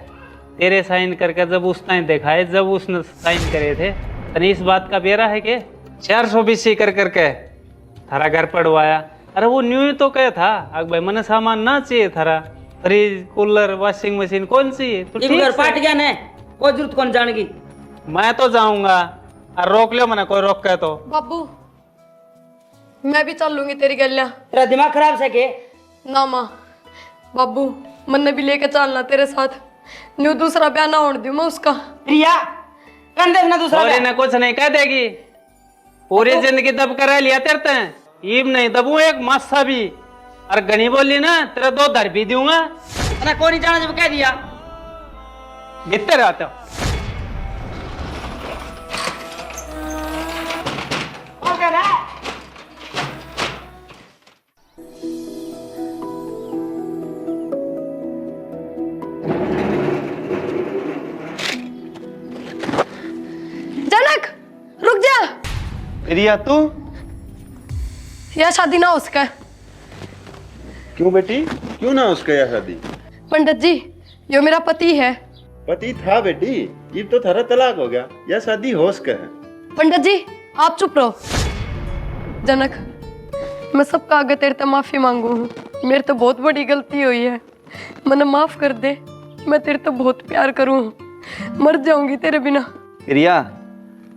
तेरे साइन करके जब उस टाइम दिखाए, जब उसने साइन करे थे, तनी इस बात का बेरा है कि 420 कर करके थारा घर पड़वाया। अरे वो न्यू ही तो कहे था अग भाई मैंने सामान ना चाहिए, थारा फ्रिज, कूलर, वॉशिंग मशीन कौन चाहिए तो ठीक घर से। पाट गया ने, कोई जरूरत कौन जाने की। मैं तो जाऊंगा, और रोक लियो मैंने कोई रोक के तो। बाबू मैं भी चल लूंगी तेरी गलियां। तेरा दिमाग खराब से के? ना माँ, बाबू मन्ने भी लेके चलना तेरे साथ, न्यू दूसरा ब्याह ना होने दूं मैं उसका। प्रिया कर देखना दूसरा और ब्याह। इन्हें कुछ नहीं कह देगी, पूरी जिंदगी दब कर लिया तेरते हैं, ईब नहीं दबू एक मासा भी। और गनी बोली ना तेरा 2 धर भी दूंगा। अरे कौन नहीं जाना जब कह दिया। भीतर आते हो कौन कह रहा है? जनक रुक जा, प्रिया तू? यह शादी ना हो सके। क्यों बेटी, क्यों ना उसका यह शादी? पंडित जी यो मेरा पति है। पति था बेटी, ये तो थारा तलाक हो गया, यह शादी हो सके है। पंडित जी आप चुप रहो। जनक मैं सबका आगे तेरे से माफी मांगू हूँ, मेरे तो बहुत बड़ी गलती हुई है, मैंने माफ कर दे। मैं तेरे तो बहुत प्यार करूँ, मर जाऊंगी तेरे बिना। प्रिया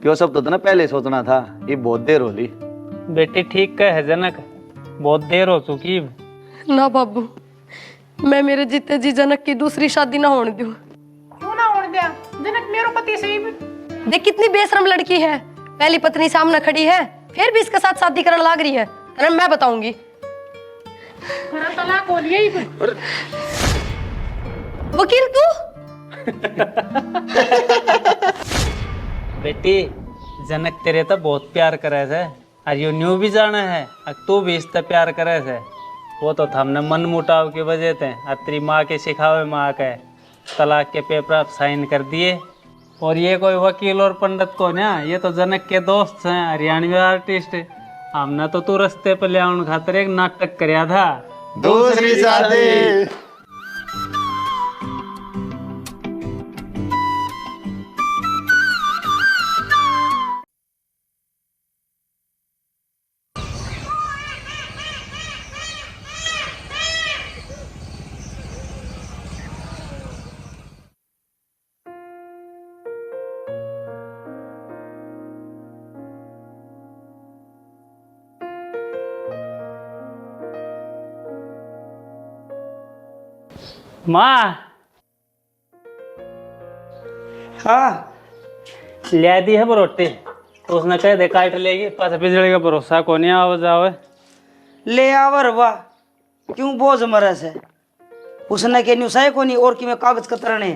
यो सब तो ना पहले सोचना था, ये बहुत देर हो ली। बेटी ठीक कह है जनक, बहुत देर हो चुकी। ना बाबू मैं मेरे जीते जी जनक की दूसरी शादी ना होने दूं। क्यों ना होने दिया? जनक मेरो पति सही भी। देख कितनी बेशरम लड़की है, पहली पत्नी सामने खड़ी है फिर भी इसके साथ शादी करने लग रही है। अरे मैं बताऊंगी। मेरा तलाक हो लिया ही फिर। वकील तू? बेटी जनक तेरे तो बहुत प्यार करे थे, और यो न्यू भी जाना है, और तू भी इससे प्यार करे थे। वो तो हमने मन मुटाव की वजह थे, और तेरी माँ के सिखावे में आके तलाक के पेपर आप साइन कर दिए। और ये कोई वकील और पंडित को ना, ये तो जनक के दोस्त हैं, हरियाणवी आर्टिस्ट। हमने तो तू रास्ते पर ले आने खातर एक नाटक कराया था, दूसरी शादी। माँ हाँ ले दी है रोटी, तो उसने कह दे काट लेगी, पास बिजली का भरोसा को नहीं आओ जाओ। ले आवर वाह, क्यों बोझ मरे से उसने के न्यूसाय को नहीं और कि मैं कागज कतरने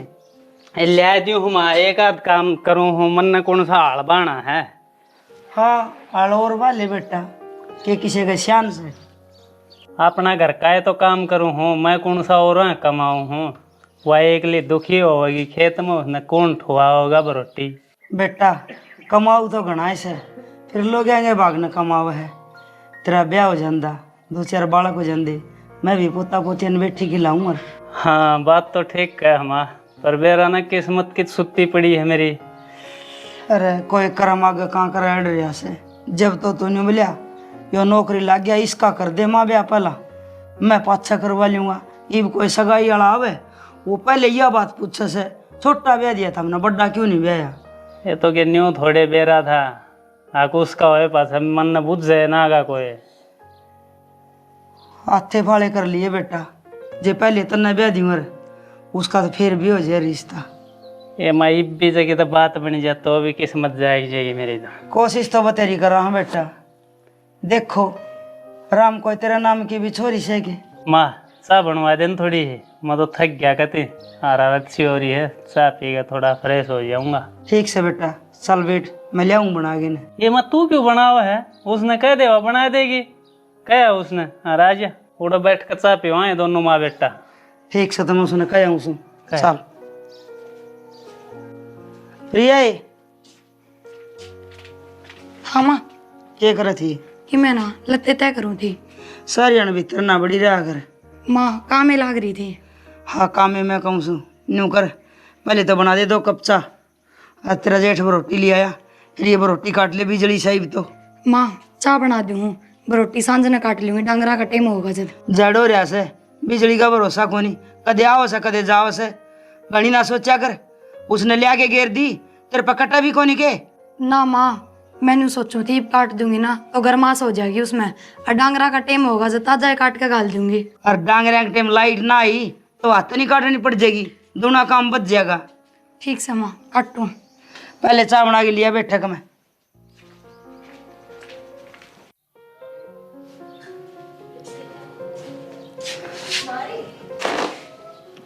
ले दी हूँ माँ, एक आध काम करूँ हूँ, मन ने कौन सा हाल बाना है। हाँ आल और वाले बेटा के किसी के शान से अपना घर का है तो काम करूँ हूँ, मैं कौन सा और कमाऊँ हूँ। वह एक लिए दुखी होगी खेत में, उसने कौन ठुआ होगा रोटी। बेटा कमाऊ तो घना से, फिर लोग आएंगे भागने कमाव है। तेरा ब्याह हो जाता, 2-4 बालक हो जाते, मैं भी पोता पोती ने बैठी खिलाऊंगा। हाँ बात तो ठीक है हमारा, पर बेरा ना किस्मत की सुत्ती पड़ी है मेरी। अरे कोई कर्म आगे कहाँ कर अड़ रहा से, जब तो तूने बोलिया यो नौकरी लग गया इसका कर दे माँ ब्याह पहला, मैं पाछा करवा लूंगा। इब कोई सगाई वाला आवे वो पहले यह बात पूछे से छोटा ब्याह दिया था हमने, बड़ा क्यों नहीं ब्याह। ये तो कि न्यू थोड़े बेरा था, आको उसका होए पास मन न बुझ जाए ना आगा कोई। हाथे फाड़े कर लिए बेटा, जे पहले तन्ने ब्याह दी मर उसका तो फिर भी हो जाए रिश्ता। ये माई भी जगह तो बात बनी जाए तो भी किस्मत जाएगी मेरी तो। कोशिश तो बतेरी कर रहा हूँ बेटा, देखो राम कोई तेरा नाम की भी छोरी से के माँ चाह बनवा देन थोड़ी है, मैं तो थक गया कहती हरारत अच्छी हो रही है, चाह पीकर थोड़ा फ्रेश हो जाऊंगा। ठीक से बेटा चल बैठ, मैं ले आऊँ बना के। ये मत तू क्यों बनावा है, उसने कह देवा बना देगी, कहा उसने। हाँ राजा उड़ा बैठ कर चाह पीवा दोनों माँ बेटा। ठीक से तुम उसने कहा हूँ कहे। चल प्रिया हाँ माँ, क्या कर थी कि मैं ना लत्ते तय करूँ थी। सारी अन भीतर ना बड़ी रहा कर। माँ काम में लाग रही थी। हाँ काम में मैं कहूँ सू न्यू कर, पहले तो बना दे 2 कप चाह, आज तेरा जेठ वो रोटी ले आया, फिर ये वो रोटी काट ले बिजली साहिब तो। माँ चाय बना दी हूँ, रोटी सांझ न काट लूंगी, डांगरा का टाइम होगा जब। जड़ हो रहा से बिजली का भरोसा को नहीं, कदे आओ से कदे जाओ से, घनी ना सोचा कर। उसने ले आके घेर दी, तेरे पर कटा भी कोनी के। ना माँ मैंने सोचू थी काट दूंगी ना तो गर्मास हो जाएगी उसमें, और डांगरा का टाइम होगा जब ताजा काट के गाल दूंगी। और डांगरे के टाइम लाइट ना आई तो हाथ नहीं काटनी पड़ जाएगी, दोनों काम बच जाएगा। ठीक से माँ काटूँ। पहले चाय बना के लिया बैठक में।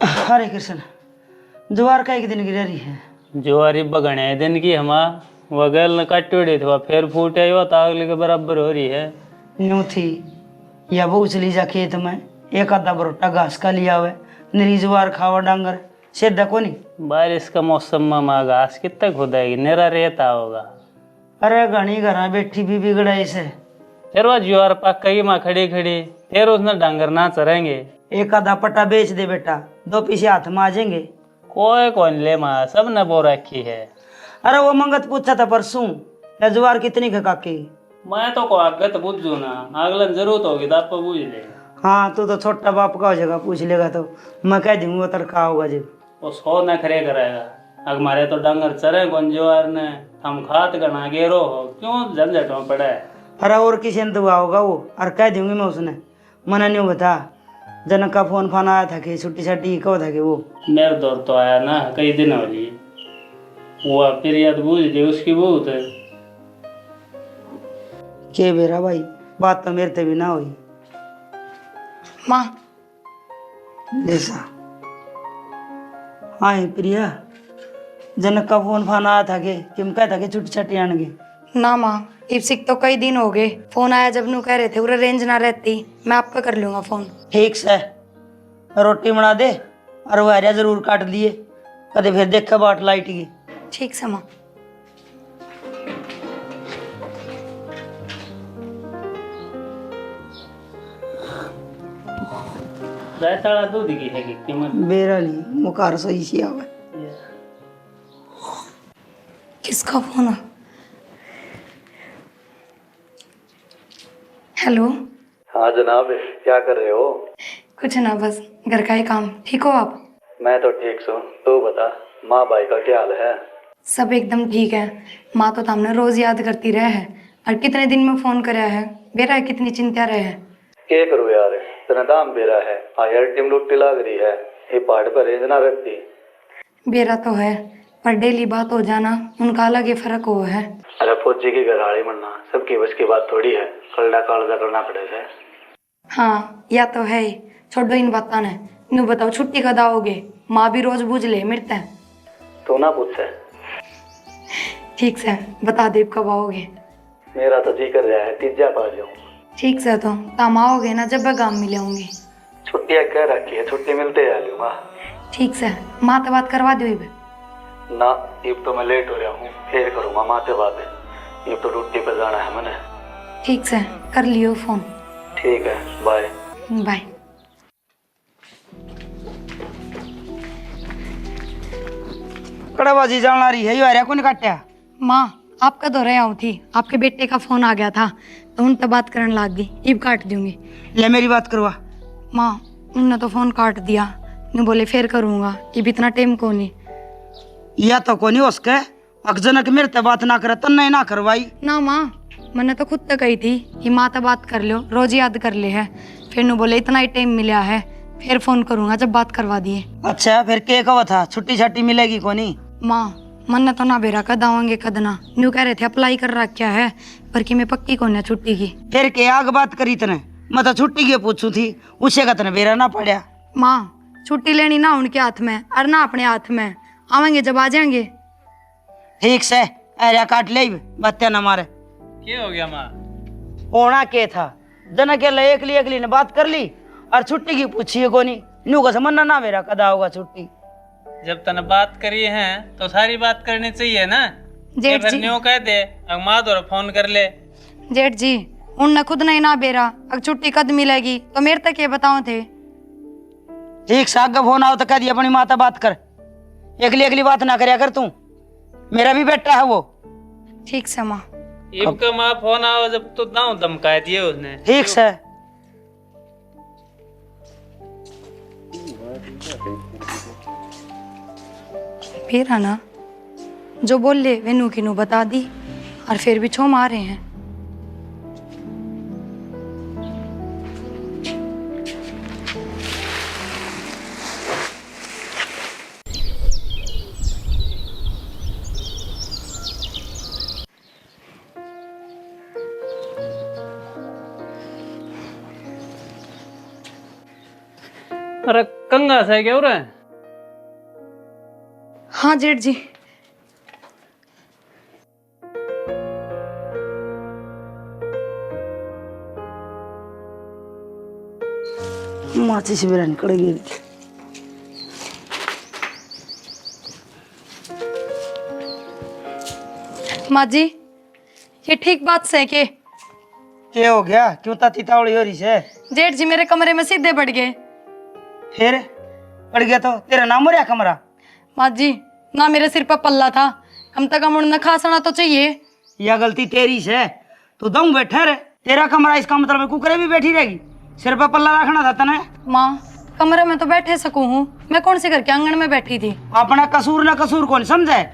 हरे कृष्ण, ज्वार का एक दिन गिर रही है। ज्वारी बगने दिन की हमा वगैल न काटोड़ी थी, फिर फूट आई वो तागले के बराबर हो रही है। यूं थी या वो चली जा खेत में, एक आधा बरोटा घास का लिया हुआ, निरी ज्वार खावा डांगर सीधा को नहीं। बारिश का मौसम में माँ घास कितना खुदाएगी, नेरा रेता होगा। अरे घनी घरा बैठी भी बिगड़ा इसे। फिर वो ज्वार पक गई माँ खड़ी खड़ी, फिर उसने डांगर ना चरेंगे। एक आधा पट्टा बेच दे बेटा, 2 पीछे हाथ में आ जाएंगे। कोई कौन ले माँ, सब ने बो रखी है। अरे वो मंगत पूछा था परसों, ये ज्वार कितनी का काकी। मैं तो को आगत बुझू ना, अगलन जरूरत होगी तो आप बुझ लेगा। हाँ तू तो छोटा बाप का हो जाएगा, पूछ लेगा तो मैं कह दूंगा तड़का होगा जब। वो 100 न खरे करेगा, अग मारे तो डांगर चरे कौन ज्वार ने, हम खात गना गेरो हो, क्यों झंझट में पड़ा है। अरे और किसी ने दुआ होगा वो, और कह दूंगी मैं उसने, मना नहीं बता। जनक का फोन फान आया था कि छुट्टी छट्टी कब था कि वो मेरे दौर तो आया ना कई दिन हो लिए, वो फिर याद बूझ दी उसकी बहुत है। के बेरा भाई, बात तो मेरे ते भी ना हुई। माँ जैसा हाँ प्रिया, जनक का फोन फान आया था कि हम कहता कि छुट्टी छट्टी आएंगे। ना माँ इप्सिक तो कई दिन हो गए, फोन आया जब नू कह रहे थे उरे रेंज ना रहती, मैं आपका कर लूंगा फोन। ठीक से रोटी बना दे और वो हरिया जरूर काट दिए, कदे फिर देखे बाट लाइट की। ठीक से माँ। रायताड़ा दूध की है कि कीमत? बेरा नहीं मुकार सही सी आवे। किसका फोन है? हेलो। हाँ जनाब, क्या कर रहे हो? कुछ ना, बस घर का ही काम। ठीक हो आप? मैं तो ठीक हूँ, तू बता माँ भाई का क्या हाल है? सब एकदम ठीक है। माँ तो हमने रोज याद करती रहे है, और कितने दिन में फोन कराया है। बेरा कितनी चिंता रहे है। क्या करूँ यार, तेरा दाम बेरा है, आयर टीम लुट्टी लाग रही है, ये पहाड़ पर रेंज ना रखती। बेरा तो है, पर डेली बात हो जाना उनका अलग ही फर्क हुआ है। अरे फौजी की घरवाली बनना सबकी बस की बात थोड़ी है, कलड़ा कालजा करना पड़ेगा। हाँ या तो है ही, छोड़ो इन बातों ने। न्यू बताओ छुट्टी कद आओगे? माँ भी रोज बूझ ले मिलते हैं। तो ना पूछ है। ठीक से बता दे कब आओगे। मेरा तो जी कर रहा है तीजा पा जाऊँ। ठीक से तो तुम आओगे ना जब गाँव में मिलेंगे। छुट्टियाँ क्या रखी है, छुट्टी मिलते आ लूँगा। ठीक से माँ तो बात करवा दो। ना अब तो मैं लेट हो रहा हूँ, फिर करूँगा माँ से बात। अब तो ड्यूटी पे जाना है मैंने। ठीक से कर लियो फोन। ठीक है, बाय बाय। कड़ाबाजी जाना रही है, यो कौन काटा? माँ आपका तो रहे आऊँ थी, आपके बेटे का फोन आ गया था तो उन तो बात करने लग गई। इब काट दूंगी। ले मेरी बात करवा। माँ उनने तो फोन काट दिया, नहीं बोले फिर करूँगा। इब इतना टाइम को नहीं। या तो कोनी उसके अकजनक मेरे ते बात ना करे तो नहीं ना करवाई ना माँ, मैंने तो खुद तो कही थी कि माँ तो बात कर लो, रोज याद कर ले है। फिर नु बोले इतना ही टाइम मिला है, फिर फोन करूँगा जब बात करवा दिए। अच्छा फिर के कहा था छुट्टी छाट्टी मिलेगी कोनी? माँ मन तो ना बेरा कद आवांगे कद ना। न्यू कह रहे थे अप्लाई कर रखा है, पर कि मैं पक्की कौन है छुट्टी की। फिर के आग बात करी तने? मैं तो छुट्टी की पूछू थी, उससे का तने बेरा ना पड़ा। माँ छुट्टी लेनी ना उनके हाथ में और ना अपने हाथ में, आवेंगे जब आ जाएंगे। ठीक से अरे काट ले बत्ते ना मारे। क्या हो गया माँ? होना के था जना के लिए एकली ने बात कर ली और छुट्टी की पूछी है कोनी। न्यू का समझना ना मेरा कदा होगा छुट्टी। जब तने बात करी है तो सारी बात करनी चाहिए ना। जेठ फिर जी, न्यू कह दे माँ तो फोन कर ले। जेठ जी उनने खुद नहीं ना बेरा, अगर छुट्टी कद मिलेगी तो मेरे तक ये बताओ थे। ठीक से आगे फोन आओ तो कह दी अपनी माता बात कर, एकली बात ना करया कर तू। मेरा भी बेटा है वो। ठीक से माँ। इब का माँ फोन आओ जब तो दाऊ धमका दिए उसने। ठीक से फिर है ना जो बोल ले वे नू की नू बता दी, और फिर भी छो मारे हैं। अरे कंगा से क्या हो रहा है? हाँ जेठ जी। माचिस मेरा निकल गई। माँ जी ये ठीक बात से के? क्या हो गया, क्यों ताती तावड़ी हो रही है? जेठ जी मेरे कमरे में सीधे बढ़ गए। फिर पड़ गया तो तेरा नाम हो रहा कमरा? माँ जी ना मेरे सिर पर पल्ला था, कम से कम उन्हें खासना तो चाहिए। यह गलती तेरी से, तू दम बैठे रे। तेरा कमरा, इसका मतलब कुकरे भी बैठी रहेगी। सिर पर पल्ला रखना था तने। माँ कमरे में तो बैठे सकूँ हूँ, मैं कौन से घर के आंगन में बैठी थी। अपना कसूर ना कसूर कौन समझे?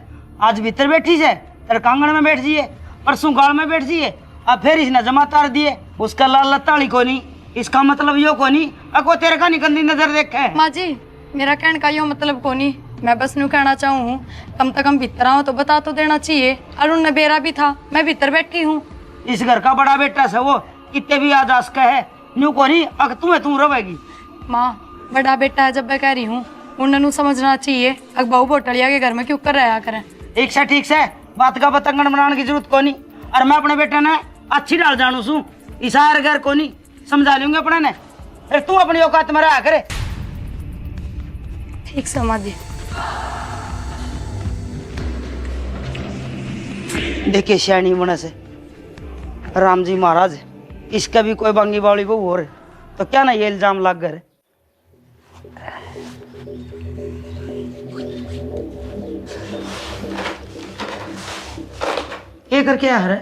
आज भीतर बैठी से, तेरे कांगड़ में बैठ जिए, परसों गाड़ में बैठ जिए, अब फिर इसने जमा तार दिए। उसका लाल लताड़ी को नहीं, इसका मतलब यो को नहीं अको तेरे का निकंदी नजर देखे। माँ जी मेरा कहने का यो मतलब को नहीं, मैं बस न्यू कहना चाहूँ कम से कम भीतर आओ तो बता तो देना चाहिए। और उनने बेरा भी था, मैं भीतर बैठी हूँ। इस घर का बड़ा बेटा से वो कितने भी आजास का है, न्यू को नहीं अग तुम्हें तू रवेगी। माँ बड़ा बेटा है जब मैं कह रही हूँ, उन्हें समझना चाहिए। अग बहू बोटलिया के घर में क्यों कर रहा करें। ठीक से बात का पतंगड़ बनाने की जरूरत को नहीं। और मैं अपने बेटे ने अच्छी डाल जानू सू, इशार घर को नहीं समझा लूंगे अपने ने। फिर तू अपनी औकात में रहा करे। ठीक से माँ जी। देखिए श्याणी बने से राम जी महाराज, इसका भी कोई बंगी बावली बहू हो रहे तो क्या ना ये इल्जाम लग गए। करके आया है?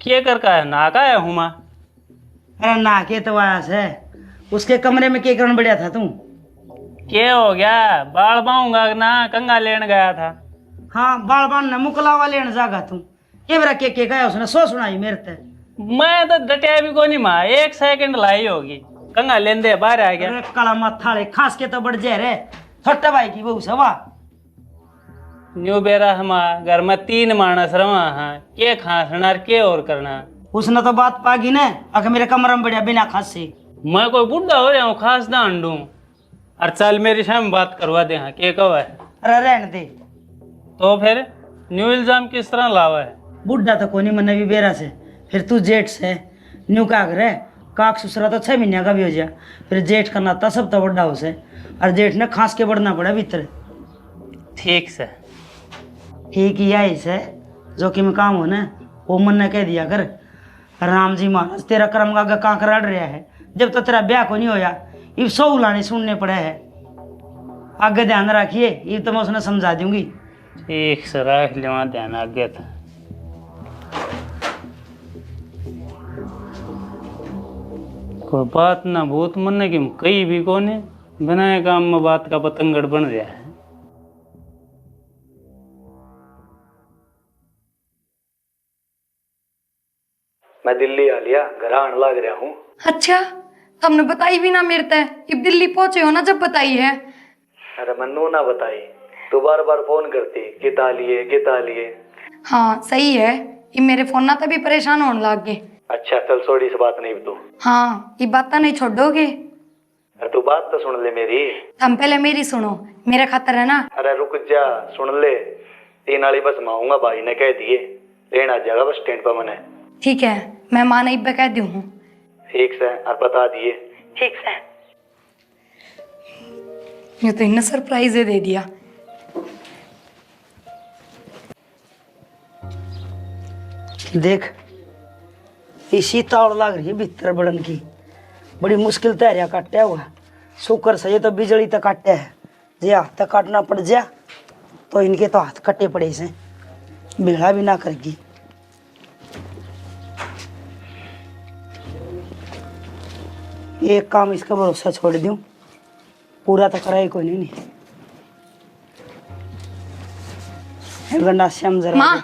क्या कर का है ना का है हूँ मैं। अरे ना के तो आया है, उसके कमरे में क्या करने बढ़िया था तू? क्या हो गया, बाल बाऊंगा ना कंगा लेने गया था। हाँ बाल बाल न मुकलावा लेने जागा तू, ये बरा के कहा उसने सो सुनाई मेरे ते। मैं तो डटिया भी को नहीं माँ, 1 सेकंड लाई होगी, कंगा लेने दे बाहर आ गया। अरे काला मथाड़े खास के तो बढ़ जाए रे, छोटा भाई की बहू सवा। न्यू बेरा हमारा घर में 3 मानस रवा है, के खांसना के और करना। उसने तो बात पागी ने, अगर मेरे कमरे में बढ़िया बिना खास से। मैं कोई बुढ़ा हो रहा हूँ खास दान दूं, और चल मेरी शाम बात करवा दे। हाँ के कब है? अरे रहने दे। तो फिर न्यू इल्जाम किस तरह लावा है? बुढ़ा तो कोनी मन भी बेरा से, फिर तू जेठ से न्यू का करे काक ससुरा तो 6 महीने का भी हो जाए, फिर जेठ का नाता सब तो बड़ा हो से, और जेठ ने खास के बढ़ना पड़ा भीतर। ठीक से ठीक ही है इसे, जो कि मैं काम हो ना वो मन ने कह दिया कर, राम जी महाराज तेरा कर्म का कांक रड़ रहा है, जब तक तेरा ब्याह को नहीं होया ये 100 उलाने सुनने पड़े हैं। आगे ध्यान रखिए, ये तो मैं उसने समझा दूंगी। ठीक से रख लेवा ध्यान आगे था। कोई बात ना भूत मन की कई भी कोने बनाए काम में बात का पतंगड़ बन रहा है। मैं दिल्ली आ लिया, घर आने लग रहा हूँ। अच्छा, तुमने बताई भी ना मेरे ते, अब दिल्ली पहुंचे हो ना जब बताई है। अरे मन्नू ना बताई, तू बार बार फोन करती किता लिए। हाँ सही है, ये मेरे फोन ना तभी परेशान होने लग गए। अच्छा चल छोड़ी इस बात नहीं तू। हाँ ये बात नहीं छोड़ोगे? अरे तू बात तो सुन ले मेरी। तुम पहले मेरी सुनो, मेरा खतर है ना। अरे रुक जा, सुन ले। 3 वाली बस में आऊंगा, भाई ने कह दिए लेना आ जाएगा बस स्टैंड पर मैंने। ठीक है, मैं माँ नहीं बकह दी हूँ। ठीक से, और बता दिए। ठीक से। ये तो इन्हें सरप्राइज दे दिया। देख इसी ताड़ लग रही है भीतर बड़न की, बड़ी मुश्किल तैयारियां काटा हुआ। शुक्र से ये तो बिजली तक काटे है, जे हाथ तक काटना पड़ जा तो इनके तो हाथ कटे पड़े से, बिगड़ा भी ना करेगी। एक काम इसका भरोसा छोड़ दूं, पूरा तो कराए कोई नहीं। गंडा श्याम जरा माँ,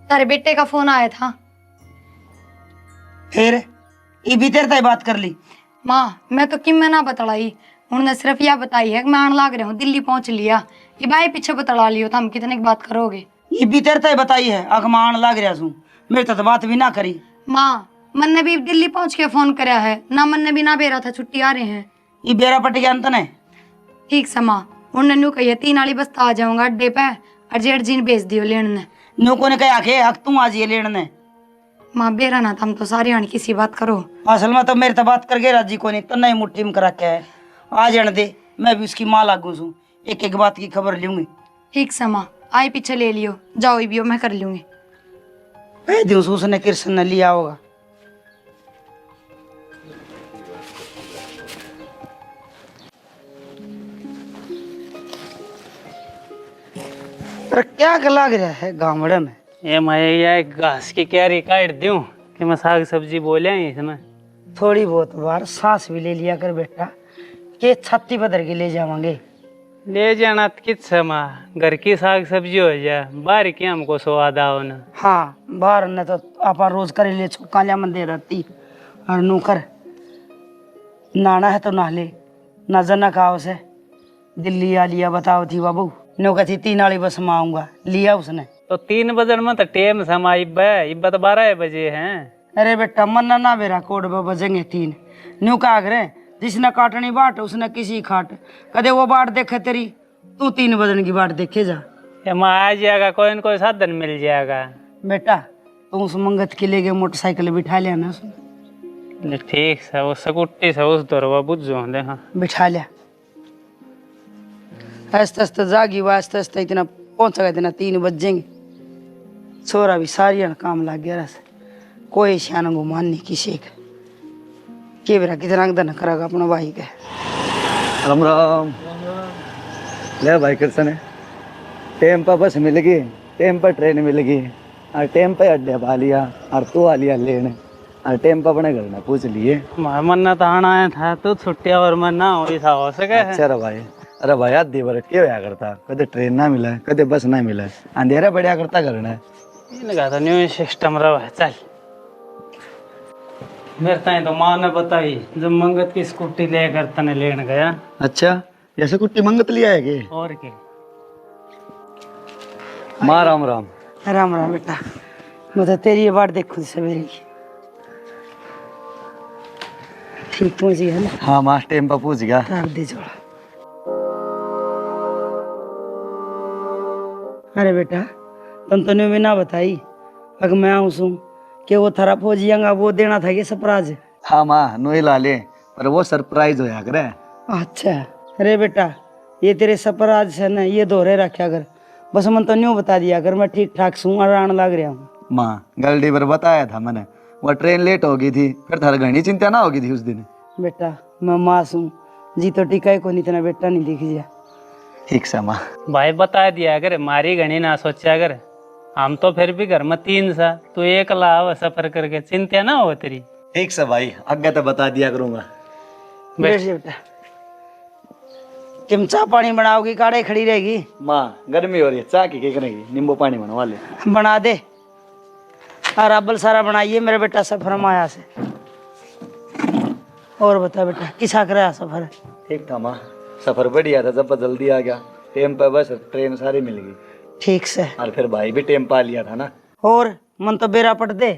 तारे बेटे का फोन आया था। फिर ये भी तेरे ताई बात कर ली? माँ मैं तो किम में ना बतलाई, उन्होंने सिर्फ यह बताई है कि मैं आने लाग रहा हूँ, दिल्ली पहुंच लिया। ये भाई पीछे बतला लियो था, हम कितने की बात करोगे? ये भी तेरे ताई बताई है, अग मान लग रहा हूँ, मेरे तो बात भी ना करी। माँ मन ने भी दिल्ली पहुंच के फोन कराया है ना, मन ने भी ना बेरा था छुट्टी आ रहे हैं। ये बेरा पट गया अंत ने। ठीक से माँ, उन्होंने न्यू कही 3 वाली बस आ जाऊंगा अड्डे पे, अर्जेंट जीन भेज दियो लेने। न्यू को ने कहा के हक तू आज ये लेने। माँ बेरा ना था, हम तो सारी आने किसी बात करो। असल में तो मेरे तो बात करके राजी को नहीं, तो नई मुट्ठी में करा के है आ जाने दे, मैं भी उसकी माँ लागू हूँ, एक एक बात की खबर लूंगी। ठीक से माँ, आई पीछे ले लियो, जाओ भी हो मैं कर लूंगी। कह दूँ उसने कृष्ण ने लिया होगा। पर क्या लग रहा है गाँवड़े में? ये मैं ये घास की क्यारी काट दूं कि मैं साग सब्जी बोले इसमें। थोड़ी बहुत बार सांस भी ले लिया कर बेटा, के छत्ती बदर के ले जावांगे। ले जाना किस माँ, घर की साग सब्जी हो जाए, बाहर की हमको स्वाद आओ ना। हाँ बाहर ने तो आप रोज करे ले छुक्का लिया मन दे रहती, और नूकर नाना है तो ना ले ना जना खाओ से। दिल्ली आ लिया बताओ थी बाबू, नो कहती 3 वाली बस में आऊंगा, लिया उसने। तो 3 बजे में तो टेम समा इब्बा तो 12 बजे हैं। अरे बेटा मन ना बेरा कोड बजेंगे 3 न्यू का आगरे, जिसने काटनी बाट उसने किसी खाट, कदे वो बाट देखे तेरी, तू 3 बजन की बाट देखे जा। ये माँ आ जाएगा, कोई न कोई साधन मिल जाएगा। बेटा तू उस मंगत के ले गए मोटरसाइकिल बिठा लिया ना उसने। ठीक है, वो सकुट्टी से उस दरवा बुझो दे। हाँ बिठा लिया, आस्ते आस्ते जागी हुआ, आस्ते आस्ते इतना पहुंचा इतना 3 बज जाएंगे। छोरा भी सारी काम लग गया रस, कोई शान गुमान नहीं किसी का, के बेरा कितना दन करेगा अपना भाई का। राम राम। ले भाई कृष्ण, टाइम पर बस मिलेगी, टाइम पर ट्रेन मिलेगी, और टेम पे अड्डे पा लिया और तू आ लिया लेने और टेम पे अपने घर में पूछ लिए। मन्ना तो आना आया था तो छुट्टिया और मन्ना हो था हो सके है। अच्छा रे भाई, अरे भाई आधी बार क्या होया करता, कदे ट्रेन ना मिले कदे बस ना मिले, अंधेरा बढ़िया करता घर में। इनका तो न्यू सिस्टम रहा है। चल मेरे ताई तो माँ ने बताई जब मंगत की स्कूटी लेकर तने लेने गया। अच्छा जैसे कुट्टी मंगत लिया है कि और के माँ राम राम। राम राम बेटा, मैं तो तेरी ये बात देखूँ सवेरे की। ठीक पहुंची है ना? हाँ माँ टेम पे पूछ गया। रख दे जोड़ा। अरे बेटा तुम तो भी ना बताई अगर मैं आऊँ सू कि वो थारा फौजियांगा वो देना था कि सरप्राइज। हाँ माँ नोई ला ले पर वो सरप्राइज होया करे। अच्छा अरे बेटा ये तेरे सरप्राइज है ना, ये दोहरे रखा कर। बस मन तो न्यू बता दिया अगर मैं ठीक ठाक सूँ और आने लग रहा हूँ। माँ गलती पर बताया था मैंने, वो ट्रेन लेट हो गई थी फिर थारा घनी चिंता ना होगी थी उस दिन। बेटा मैं माँ सूँ जी तो टिका को नहीं इतना बेटा नहीं दिख गया। ठीक से माँ। भाई बता दिया अगर मारी घनी ना सोचा अगर हम तो फिर भी घर में 3 सा तू एक लाव सफर करके चिंता ना हो तेरी। ठीक से भाई आगे तो बता दिया करूँगा। बैठ जा बेटा। तुम चाह पानी बनाओगी काढ़े खड़ी रहेगी? माँ गर्मी हो रही है चाह की क्या करेगी, नींबू पानी बनवा ले। बना दे और अब्बल सारा बनाइए मेरे बेटा सफर में आया से। और बता बेटा किसा कराया सफर? ठीक था माँ, सफर बढ़िया था, जब जल्दी आ गया टेम पे, बस ट्रेन सारी मिल गई ठीक से। और फिर भाई भी टेम पा लिया था ना। और मन तो बेरा पट दे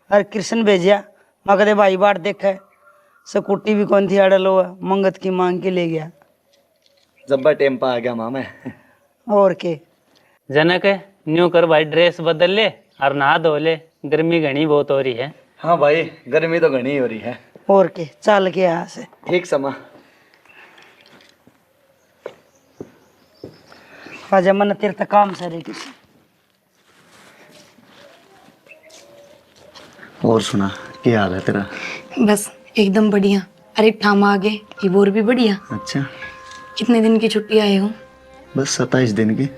और कृष्ण भेजिया मगदे भाई बाट देखे स्कूटी भी कौन थी अड़ल हुआ मंगत की मांग के ले गया। जब टेम पे आ गया माँ मैं। और के जनक न्यू कर भाई ड्रेस बदल ले और नहा धो ले, गर्मी घनी बहुत हो रही है। हाँ भाई गर्मी तो घनी हो रही है। और के चल के यहाँ से। ठीक समा। आजा मन तेरे तक काम से रे किसी। और सुना क्या हाल है तेरा? बस एकदम बढ़िया। अरे ठाम आगे ये बोर भी बढ़िया। अच्छा कितने दिन की छुट्टी आए हो? बस 27 दिन की।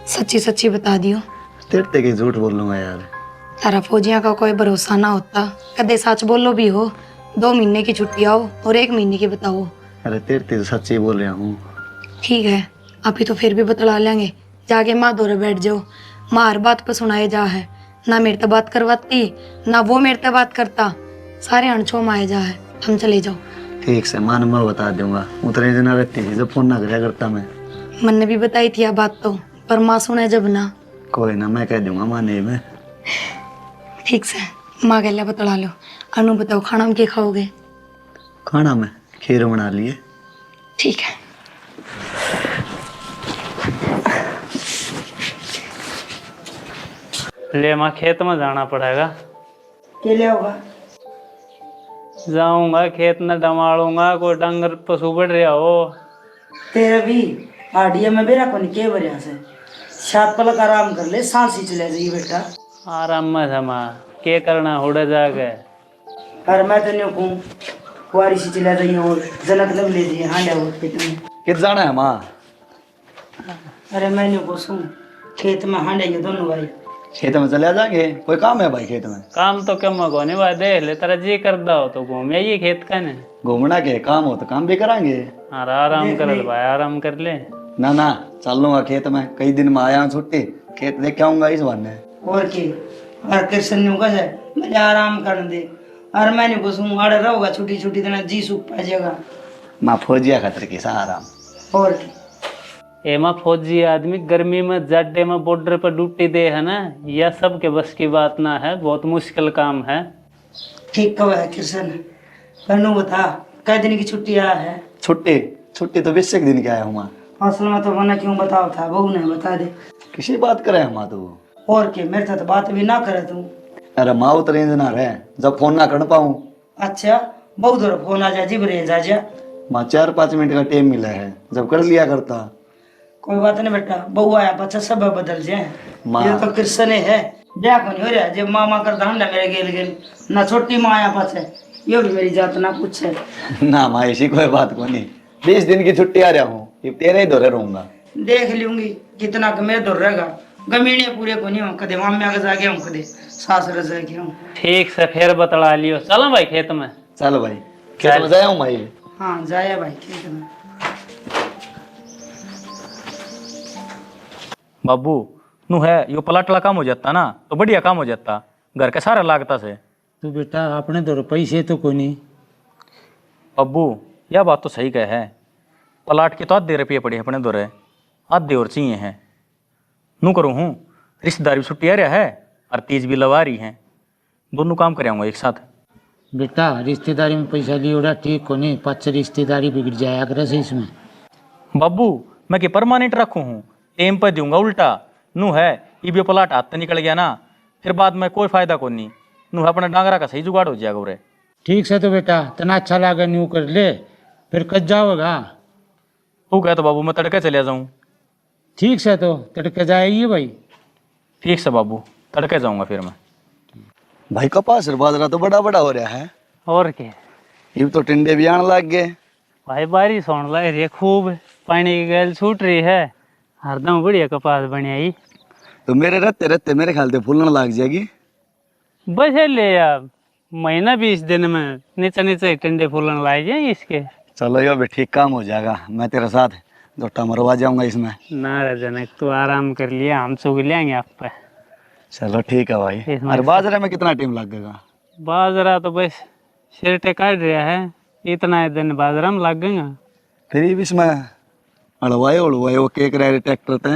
सच्ची सच्ची बता दियो। तेरे के झूठ बोल लूंगा यार। तारा फौजिया का कोई भरोसा ना होता, कदे सच बोलो भी हो। 2 महीने की छुट्टी आओ और 1 महीने की बताओ। अरे तेरे सच ही बोल रहा हूँ। ठीक है अभी तो फिर भी बतला लेंगे, जाके माँ दौरे बैठ जाओ। माँ हर बात पर सुनाए जा है, ना मेरे से बात करवाती ना वो मेरे से बात करता, सारे अणछो में आए जा है। हम चले जाओ। ठीक से मान मैं बता दूंगा, उतने दिन रहती थी जब फोन ना कराया करता मैं। मन ने भी बताई थी यह बात तो, पर माँ सुने जब ना। कोई ना मैं कह दूंगा माँ नहीं मैं। ठीक से माँ गला बतला लो। अनु बताओ खाना में क्या खाओगे? खाना में खीर बना लिए। ठीक है। ले माँ खेत में जाना पड़ेगा। के ले होगा? जाऊंगा खेत में डमाड़ूंगा, कोई डंगर पशु बढ़ रहा हो। तेरे भी आडिया में बेरा को के बढ़िया से 7 पलक आराम कर ले, सांस ही चले जाइए बेटा। आराम में था माँ, के करना उड़े जाके। और मैं तो नहीं कहूँ कुआरी से चला जाइए और जनक लग ले दिए हाँ ले खेत में। कित जाना है माँ? अरे मैं नहीं पूछूँ खेत में हाँ ले दोनों भाई। खेत में चले जाएंगे, कोई काम है भाई खेत में? काम तो कम होने भाई, देख ले तेरा जी करदा हो तो घूमे ये खेत का ने। घूमना के काम हो तो काम भी कराएंगे। और आराम कर ले भाई, आराम कर ले। ना ना चल लूंगा खेत में, कई दिन में आया हूँ छुट्टी, खेत देख के आऊंगा इस बहाने। और के और कृष्ण ने कहा जाए मैं आराम करने दे और मैं नहीं पूछूँ अड़े रहोगा छुट्टी छुट्टी देना जी सूख पाएगा। माँ फौजिया खतर की आराम। और के एमा फौजी आदमी गर्मी में जाडे में बॉर्डर पर ड्यूटी दे है ना, यह सब के बस की बात ना है, बहुत मुश्किल काम है। ठीक कब है कृष्ण? पन्नू बता कई दिन की छुट्टी आया है? छुट्टी छुट्टी तो 20 दिन के आया हूँ माँ। असल में तो मना क्यों बताओ था बहू ने बता दे। किसी बात करे है माँ तू? और के मेरे साथ बात भी ना करे तू। अरे माँ उतर रेंज ना रहे, जब फोन ना कर पाऊँ। अच्छा बहुत दूर फोन आ जा जी रेंज आ जा। माँ 4-5 मिनट का टाइम मिला है, जब कर लिया करता। कोई बात नहीं बेटा, बहू आया बच्चा सब बदल जाए। माँ ये तो कृष्ण है ब्याह को नहीं हो रहा जब मामा कर धान मेरे गेल गेल ना छोटी माँ आया पास है, ये भी मेरी जात ना कुछ है ना माँ ऐसी कोई बात को नहीं, 20 दिन की छुट्टी आ रहा हूँ, ये तेरे ही दौरे रहूंगा। देख लूंगी कितना मेरे दूर रहेगा, गमीने पूरे को नहीं हूँ, कदे माम्या के जाके हूँ, कदे सास रजा के हूँ। ठीक से फिर बतला लियो। चलो भाई खेत में। चल भाई खेत में जाया हूँ भाई। हाँ जाया भाई ठीक है। बाबू नू है यो पलाटला काम हो जाता ना तो बढ़िया काम हो जाता, घर के सारा लागता से। तो बेटा अपने तो पैसे तो कोई नहीं। बाबू यह बात तो सही कह है, पलाट के तो आधे रुपये पड़े अपने दौरे, आधे और चाहिए हैं। नू करूँ हूँ, रिश्तेदारी भी छुट्टी आ रहा है और तीज भी लवा रही है, दोनों काम कराऊंगा एक साथ। बेटा रिश्तेदारी में पैसा लियोड़ा ठीक को नहीं, पाँच रिश्तेदारी बिगड़ जाया करे से इसमें। बाबू मैं कि परमानेंट रखूँ हूँ, टेम पर दूंगा उल्टा। नू है ये पलाट हाथ से निकल गया ना, फिर बाद में कोई फायदा को नहीं। नू अपना डांगरा का सही जुगाड़ हो जाएगा उरे। ठीक से तो बेटा तना अच्छा लगा न्यू कर ले, फिर कच जाओगा। तू कह तो बाबू मैं तड़के चले जाऊँ। ठीक से तो तड़के जाएगी भाई। ठीक से बाबू तड़के जाऊँगा फिर मैं। भाई कपास और बाजरा तो बड़ा बड़ा हो रहा है, और क्या ये तो टिंडे भी आने लग गए। भाई, बारिश होने लग रही है खूब, पानी की गैल छूट रही है, हरदम बढ़िया कपास बनी आई। तो मेरे रहते रहते मेरे ख्याल से फूलने लग जाएगी। बस है ले यार, महीना 20 दिन में नीचे नीचे टिंडे फूलन लाए जाए इसके। चलो यो भी ठीक काम हो जाएगा, मैं तेरे साथ दोटा मरवा जाऊंगा इसमें। ना रे जनक तू आराम कर लिया, हम चुग लेंगे आप पे। चलो ठीक है भाई। इसमें और बाजरे में कितना टाइम लगेगा? बाजरा तो बस सिरटे काट रहा है, इतना दिन बाजरा में लग गएगा। फिर ये भी इसमें अड़वाए उड़वाए वो केक रहे ट्रैक्टर थे।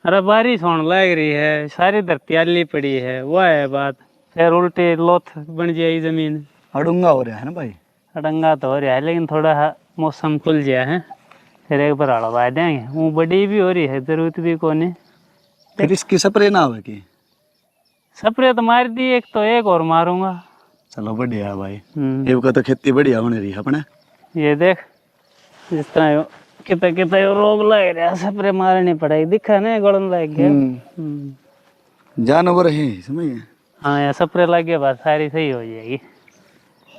अरे बारिश होने लग रही है, सारी धरती आली पड़ी है, वह है बात। फिर उल्टी लोथ बन जाएगी जमीन, अड़ूंगा हो रहा है ना भाई। अड़ंगा तो हो रहा है, लेकिन थोड़ा मौसम खुल गया है, फिर एक बार हड़वा देंगे। वो बड़ी भी हो रही है, जरूरत भी को नहीं। फिर इसकी स्प्रे ना होगी? स्प्रे तो मार दी एक, तो एक और मारूंगा। चलो बढ़िया है भाई, ये का तो खेती बढ़िया होने रही है अपने। ये देख जिस तरह कितना कितना रोग लग रहा है, स्प्रे मारनी पड़ेगी। दिखा नहीं गलन लग गया। जानवर है समझ। हाँ यार स्प्रे लग गया, बात सारी सही हो जाएगी।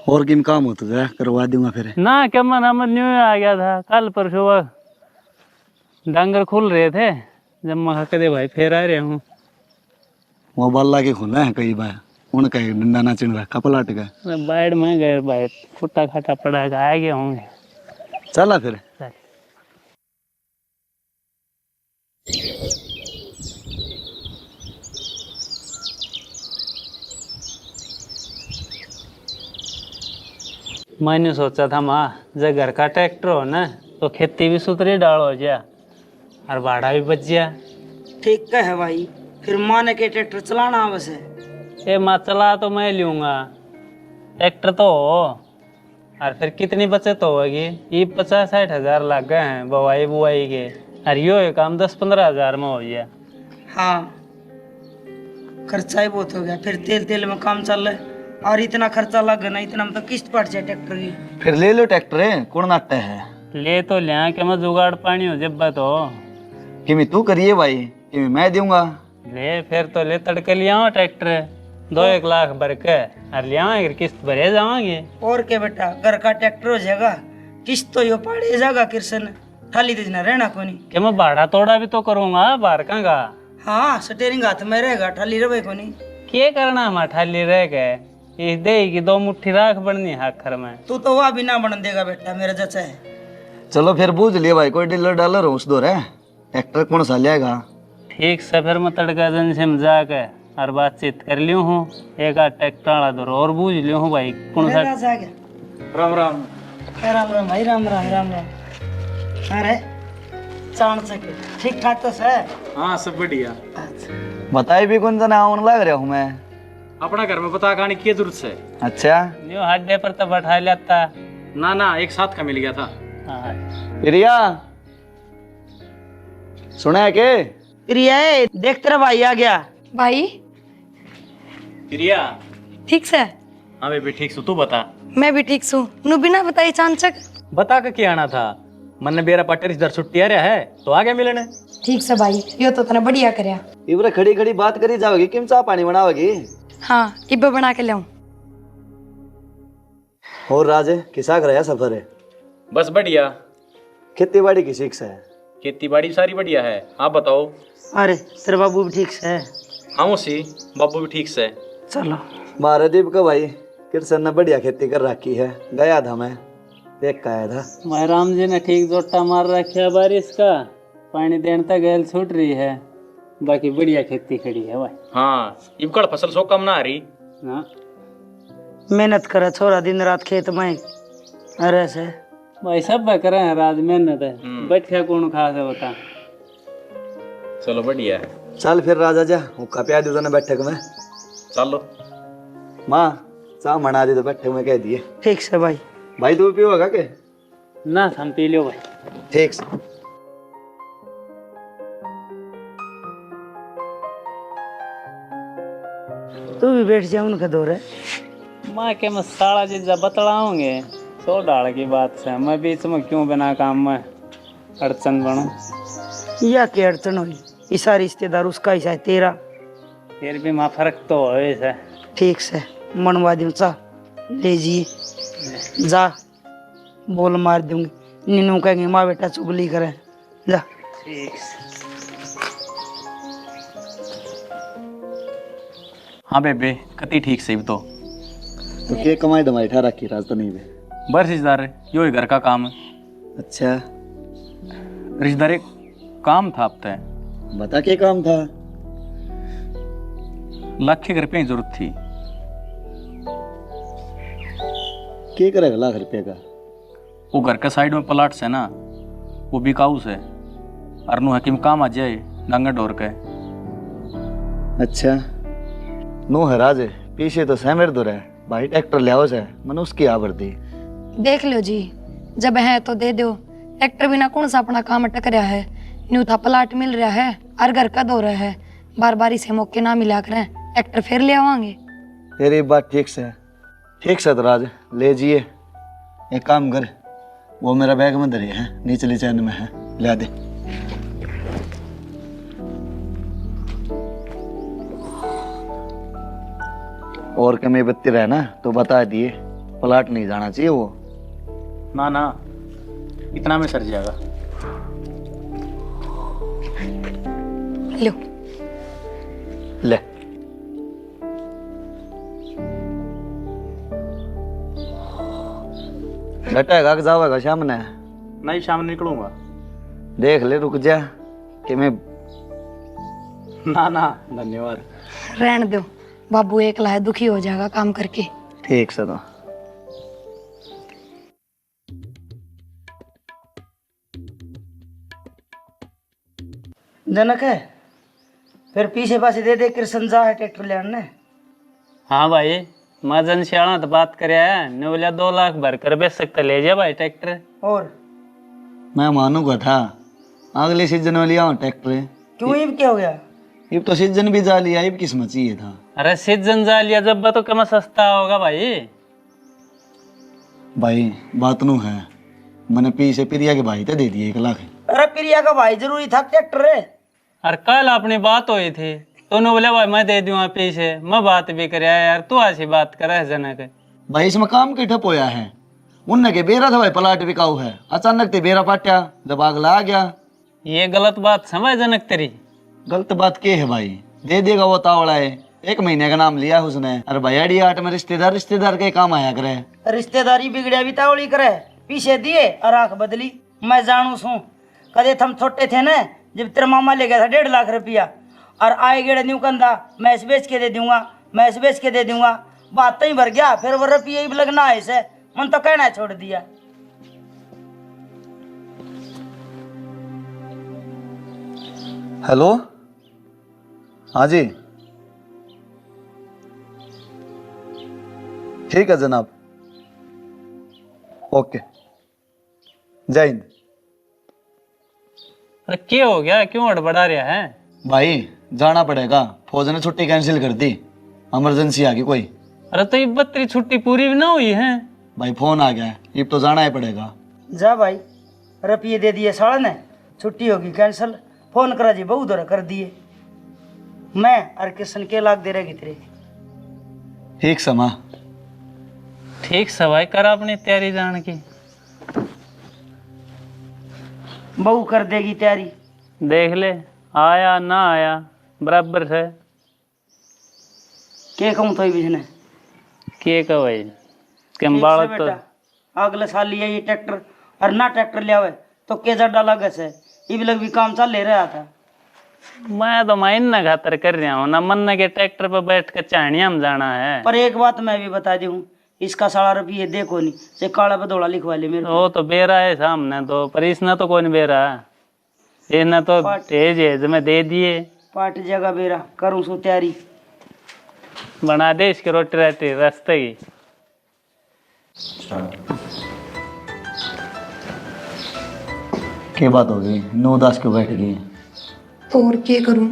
और किन काम हो तो जा करवा दूंगा फिर। ना क्या मन अमन न्यू आ गया था, कल परसों डांगर खुल रहे थे, जब मैं कदे भाई फिर आ रहे हूँ। वो बाल के खुला है कई बार, उनका डंडा ना चिन रखा पलाट का। बाइड में गए भाई, फुटा खाटा पड़ा है, आ गए होंगे। चला फिर। चल। मैंने सोचा था माँ जब घर का ट्रैक्टर हो ना तो खेती भी सुथरी डाल हो जाए और भाड़ा भी बच जाए। ठीक है भाई, फिर माने के ट्रैक्टर चलाना बस है। ए माँ चला तो मैं लूँगा, ट्रैक्टर तो हो। और फिर कितनी बचत होगी? ये 50-60 हज़ार लग गए हैं बुआई बुआई के, और यो काम 10-15 हज़ार में हो गया। हाँ खर्चा ही बहुत हो गया, फिर तेल तेल में काम चल रहा है, और इतना खर्चा लग गया ना, इतना में तो किस्त पड़ जाए ट्रैक्टर की। फिर ले लो ट्रैक्टर है, कौन नाटक है। ले तो लिया कि मैं जुगाड़ पानी हो जब बात हो। कि तू करिए भाई, कि मैं दूंगा। ले फिर तो ले तड़के लिया ट्रैक्टर 2-1 लाख भर के, और लिया किस्त भरे जाओगे। और क्या बेटा, घर का ट्रैक्टर हो जाएगा, किस्त तो यो पड़े जाएगा किरसन, खाली देना रहना को नहीं। कि मैं भाड़ा तोड़ा भी तो करूँगा बाहर का। हाँ स्टेरिंग हाथ में रहेगा, ठाली रहे को नहीं। क्या करना हम ठाली रह गए, इस दे की 2 मुट्ठी राख बननी है आखिर में। तू तो वह भी ना बन देगा बेटा, मेरा जचा है। चलो फिर बूझ लिया भाई, कोई डीलर डालर हो उस दो रे, ट्रैक्टर कौन सा लेगा। ठीक से फिर मैं तड़का जन से जाके और बातचीत कर लियो हूँ, एक आध ट्रैक्टर वाला दो और बूझ लियो हूँ भाई कौन सा। राम राम राम राम भाई, राम राम राम राम। अरे चांद सके ठीक ठाक तो है। हाँ सब बढ़िया। बताई भी कौन जना आने लग रहा हूँ मैं। अपना घर में बता खाने की जरूरत है। अच्छा न्यू हड्डे पर तो बैठा लेता। ना ना एक साथ का मिल गया था। हाँ। प्रिया सुना है के? प्रिया देख तेरा भाई आ गया। भाई प्रिया। ठीक से? हाँ बेबी ठीक सु, तू बता। मैं भी ठीक हूँ। नु बिना बताई चांचक बता के क्या आना था, मन ने बेरा पटेर इधर छुट्टी आ रहा है तो आ गया मिलने। ठीक से भाई, यो तो तने बढ़िया करया। इबरे खड़ी खड़ी बात करी जाओगी, किम चाह पानी बनाओगी? हाँ इब्बे बना के लाऊं। और राजे किसा कराया सफर है? बस बढ़िया। खेती बाड़ी की शिक्षा है? खेती बाड़ी सारी बढ़िया है, आप बताओ। अरे तेरे बाबू भी ठीक से है? हाँ मौसी, बाबू भी ठीक से है। चलो। मारे दीप का भाई कृष्ण ने बढ़िया खेती कर रखी है, गया था मैं देख का आया था। भाई राम जी ने ठीक जोटा मार रखा है बारिश का, पानी देने तक गैल छूट रही है, बाकी बढ़िया खेती खड़ी है भाई। हाँ, इबकड़ फसल सो कम ना आ रही। हाँ मेहनत करे छोरा दिन रात खेत में, अरे से भाई सब करे हैं रात मेहनत है, बैठा कौन खास है बता। चलो बढ़िया है। चल फिर राजा जा हुक्का प्यार दे ने बैठक में। चलो। माँ चाह मना दी तो बैठक में कह दिए। ठीक से भाई। भाई तू पियो होगा के? ना हम पी लो भाई। ठीक से। तू भी बैठ जा उनके दौरे। माँ के मैं सारा चीज़ बतलाऊंगे, सो डाल की बात से मैं बीच में क्यों बिना काम में अड़चन बनूं। या के अड़चन हुई, ईसा रिश्तेदार उसका ईसा है तेरा। फिर भी माँ फर्क तो हो वैसे। ठीक से मनवा दूँ चा ले जी जा, बोल मार दूंगी, नीनू कहेंगे माँ बेटा चुगली करें, जा। ठीक। हाँ बेबे कति ठीक से तो के कमाई दमाई ठा रखी राजधानी में। बस रिश्तेदार यो ही घर का काम है। अच्छा रिश्तेदार एक काम था, अब तय बता के काम था? लाख रुपये की जरूरत थी। क्या करेगा लाख रुपये का? वो घर के साइड में प्लाट से ना, वो बिकाऊ से, अरनू हकीम काम आ जाए डांगा डोर के। अच्छा नो है राजे, पीछे तो सहमेर दूर है भाई, ट्रैक्टर ले आओ से मैंने उसकी आबर दी। देख लो जी, जब है तो दे दो। ट्रैक्टर बिना कौन सा अपना काम अटक रहा है, न्यू था प्लाट मिल रहा है और घर का दो रहा है, बार बार इसे मौके ना मिला करें, ट्रैक्टर फिर ले आवांगे। तेरी बात ठीक से तो राज ले जिए। एक काम कर, वो मेरा बैग में धरे है, निचली चैन में है, ले दे। और कमी बत्ती रहे ना तो बता दिए, प्लाट नहीं जाना चाहिए वो। ना ना इतना में सर जाएगा। लो ले लटेगा कि जावेगा शाम ने? नहीं शाम निकलूंगा। देख ले रुक जा कि मैं। ना ना धन्यवाद। रहने दो, बाबू एकला है, दुखी हो जाएगा काम करके। ठीक से तो जनक है फिर पीछे पासे दे दे, कृष्ण जा है ट्रैक्टर ले आने। हाँ भाई मैं जनसियाणा तो बात करे है, ने बोला 2 लाख भर कर बेच सकते, ले जा भाई ट्रैक्टर। और मैं मानूंगा था अगले सीजन में लिया ट्रैक्टर। क्यों ये क्या हो गया? अब तो सीजन भी जा लिया, अब किस्मत चाहिए था। अरे सीजन जा लिया जब तो कम सस्ता होगा भाई। भाई बात नू है, मैंने पीछे प्रिया के भाई तो दे दिए 1 लाख। अरे प्रिया का भाई जरूरी था ट्रैक्टर है। अरे कल अपनी बात हुई थी, तूने बोला भाई मैं दे दूंगा पीछे, मैं बात भी कर यार, तू ऐसी बात कर है जनक। भाई इसमें काम के ठप होया है, उनने के बेरा था भाई प्लाट बिकाऊ है, अचानक ते बेरा पाट्या जब अगला आ गया। ये गलत बात समझ जनक तेरी। गलत बात क्या है भाई, दे देगा वो तावड़ा है, 1 महीने का नाम लिया उसने। अरे भाई अड़ी 8 में रिश्तेदार के काम आया करे। रिश्तेदारी बिगड़िया भी तावड़ी करे, पीछे दिए और आंख बदली। मैं जानू सू कदे थम छोटे थे ना, जब तेरा मामा ले गया था 1.5 लाख रुपया, और आए गेड़े न्यू कंधा मैच बेच के दे दूंगा, मैच बेच के दे दूंगा, बात तो ही भर गया। फिर वो रुपये ही लगना है से, मन तो कहना छोड़ दिया। हेलो हाँ जी, ठीक है जनाब, ओके, जय हिंद। अरे क्या हो गया, क्यों हड़बड़ा रहा है? भाई जाना पड़ेगा, फौज ने छुट्टी कैंसिल कर दी, इमरजेंसी आ गई कोई। अरे तो ये 32 छुट्टी पूरी भी ना हुई है भाई, फोन आ गया है, अब तो जाना ही पड़ेगा। जा भाई, रुपये दे दिए साड़ा ने, छुट्टी होगी कैंसिल। फोन करा जी बहु दौरा कर दिए, मैं और कृष्ण के लाख दे रहेगी तेरे। ठीक समा। ठीक सवाई कर अपनी तैयारी जान की। बहू कर देगी तैयारी। देख ले, आया ना आया बराबर है। के कहूँ तो बिजने के का भाई के ठीक बाल से तो बेटा अगले साल लिया ये ट्रैक्टर और ना ट्रैक्टर लिया हुआ तो के जड्डा लगे से ये भी लग भी काम चल ले रहा था। मैं तो महीना खातर कर रहा हूँ ना, मन के ट्रैक्टर पर बैठ कर चाहनिया में जाना है। पर एक बात मैं भी बता दूँ, इसका 1.5 रुपये देखो नहीं से काला बदौड़ा लिखवा ले मेरे को। वो तो बेरा है सामने तो, पर इसने तो कौन बेरा, इसने तो तेज है में दे दिए। पार्ट जगह बेरा करूँ सो तैयारी। बना दे इसकी रोटी राटी रास्ते की। क्या बात हो गई, 9-10 क्यों बैठ गई? तो और क्या करूं?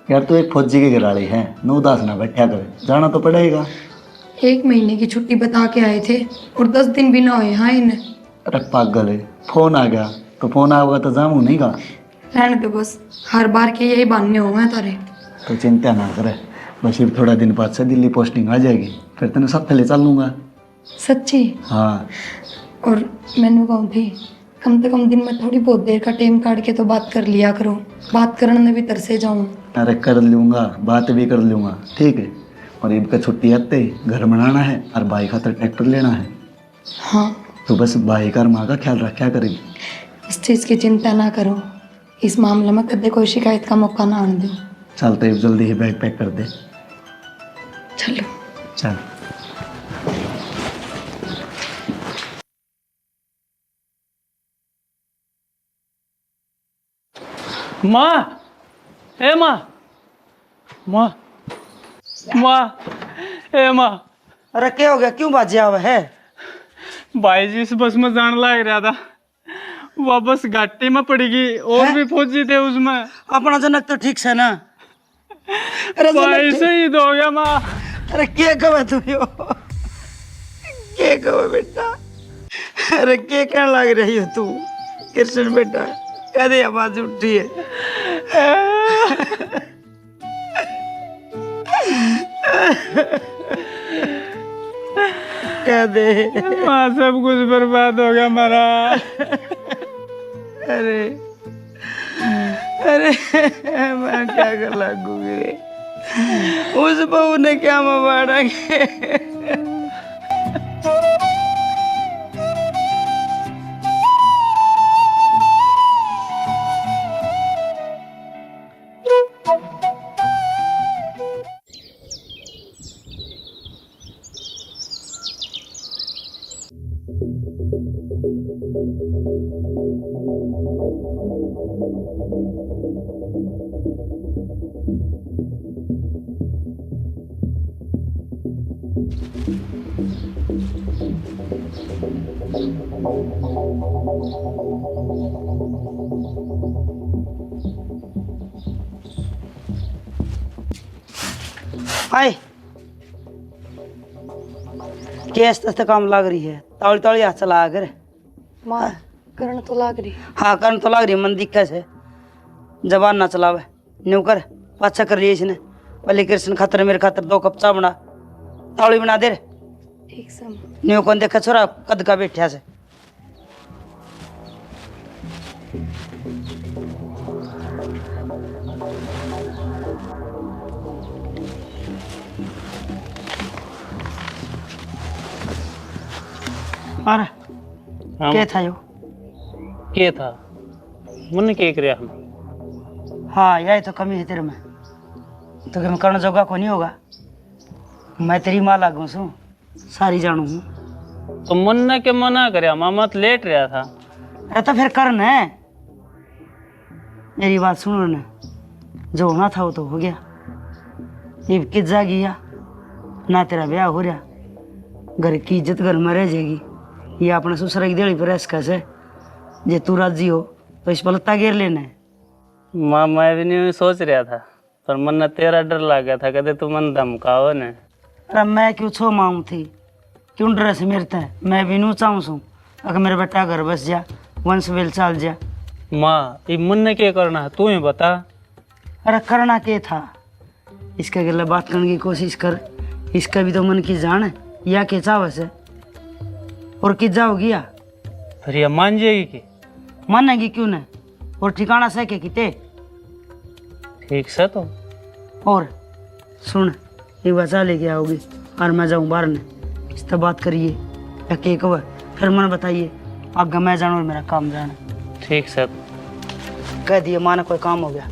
यार तू एक फौजी की घराड़ी है, 9-10 ना बैठा कर, जाना तो पड़ेगा। 1 महीने की छुट्टी बता के आए थे और 10 दिन भी ना हुए। हाँ इन्हें अरे पागल है, फोन आ गया तो फोन आएगा तो जामू नहीं का। रहने दो बस, हर बार के यही बांधने हुए हैं तारे। तो चिंता ना करे, बस सिर्फ थोड़ा दिन बाद से दिल्ली पोस्टिंग आ जाएगी, फिर तेने सब ले चल लूँगा। सच्ची? हाँ। और मैंने कहूँ थी कम से कम दिन में थोड़ी बहुत देर का टाइम काट के तो बात कर लिया करो, बात करने में भी तरसे जाऊँ। अरे कर लूँगा, बात भी कर लूँगा, ठीक है। और ईद का छुट्टी आते ही घर बनाना है और भाई खातर ट्रैक्टर लेना है। हाँ तो बस भाई का और माँ का ख्याल रखा करेगी। इस चीज़ की चिंता ना करो, इस मामले में कदे कोई शिकायत का मौका ना आने दो। चलते ही जल्दी ही बैग पैक कर दे। चलो चल। माँ, ए माँ, माँ, माँ, ए माँ। अरे क्या हो गया, क्यों बाजिया हुआ है? भाई जी इस बस में जान लग रहा था, वह बस घाटी में पड़ेगी और भी फौजी थे उसमें। अपना जनक तो ठीक से ना? अरे भाई शहीद हो गया माँ। अरे क्या कहे तुम यो, क्या कहे बेटा? अरे क्या कहने लग रही हो तू कृष्ण बेटा? कदे आवाज उठी है? कह दे माँ, सब कुछ बर्बाद हो गया हमारा। अरे अरे मैं क्या कर लगूंगी? उस बहू ने क्या मवाड़ा के? आए केस तस्ते काम लग रही है, तावड़ी तावड़ी हाथ चला कर। माँ करण तो लाग रही। हाँ करन तो लग रही है, मन दिक्कत है, जबान ना चलावे। न्यू कर पाछा कर लिया इसने। पहले कृष्ण खातर मेरे खातर 2 कप चाय बना, तावड़ी बना दे। ठीक से न्यू कौन देखा छोरा कद का बैठा से। अरे क्या था यो? क्या था मन के कर हम? हाँ यही तो कमी है तेरे में, तो कि मैं करने जोगा को नहीं होगा। मैं तेरी माँ लागू सू, सारी जानू हूँ। तो मन के मना कर मामा तो लेट रहा था। अरे तो फिर करना है, मेरी बात सुनो ना, जो होना था वो तो हो गया। ये कित जा गया ना, तेरा ब्याह हो रहा, घर की इज्जत घर में रह जाएगी। ये अपने ससुर की देड़ी पर ऐसा कैसे, जे तू राजी हो तो इस पर लत्ता घेर लेना है। माँ मैं भी नहीं सोच रहा था, पर मन तेरा डर लग गया था, कहते तू मन धमकाओ ने। अरे मैं क्यों छो माऊँ थी, क्यों डर से मेरे तय? मैं भी नू चाहूँ सू अगर मेरा बेटा घर बस जा, वंश वेल चाल जा। माँ ये मन क्या करना है तू ही बता। अरे करना क्या था, इसके गले बात करने की कोशिश कर, इसका भी तो मन की जान है या के चाव से। और कि जाओगी या फिर ये मान जाएगी कि? मानेगी क्यों नहीं? और ठिकाना से के किते ठीक से तो और सुन एक बचा लेके आओगी और मैं जाऊँ बाहर ने इस तरह बात करिए या के कब फिर मन बताइए आप मैं जाना और मेरा काम जाना ठीक से कह दिए माना कोई काम हो गया।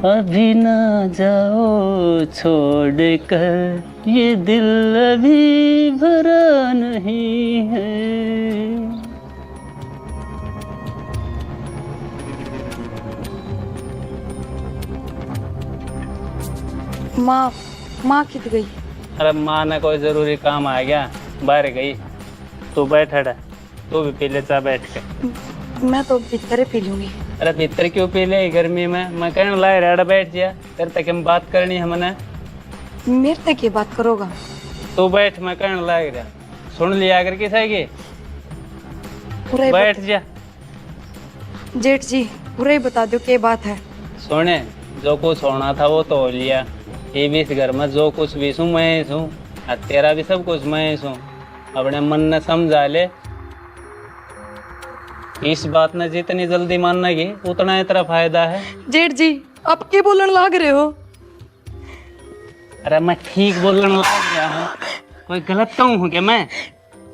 अभी ना जाओ छोड़ कर ये दिल अभी भरा नहीं है। माँ माँ कित गई? अरे माँ ने कोई जरूरी काम आ गया बाहर गई। तू बैठ हटा, तू भी पी ले चाह बैठ के। मैं तो भीतर ही पी लूंगी। अरे भीतर क्यों पी ले गर्मी में? मैं कहने लाए रेड़ा बैठ जा, तेरे तक हम बात करनी है मैंने। मेरे तक ये बात करोगा? तू बैठ, मैं कहने लाए रहा। सुन लिया अगर किसी की पूरा ही बैठ जा। जेठ जी पूरा ही बता दो क्या बात है। सोने जो कुछ होना था वो तो हो लिया। ये भी इस घर में जो कुछ भी हूँ मैं हूँ और तेरा भी सब कुछ मैं हूँ। अपने मन ने समझा ले। इस बात ने जितनी जल्दी मानना की उतना ही तेरा फायदा है। जेठ जी आप क्या बोलने लग रहे हो? अरे मैं ठीक बोलने लग गया हूँ, कोई गलत कहूँ हूँ क्या मैं?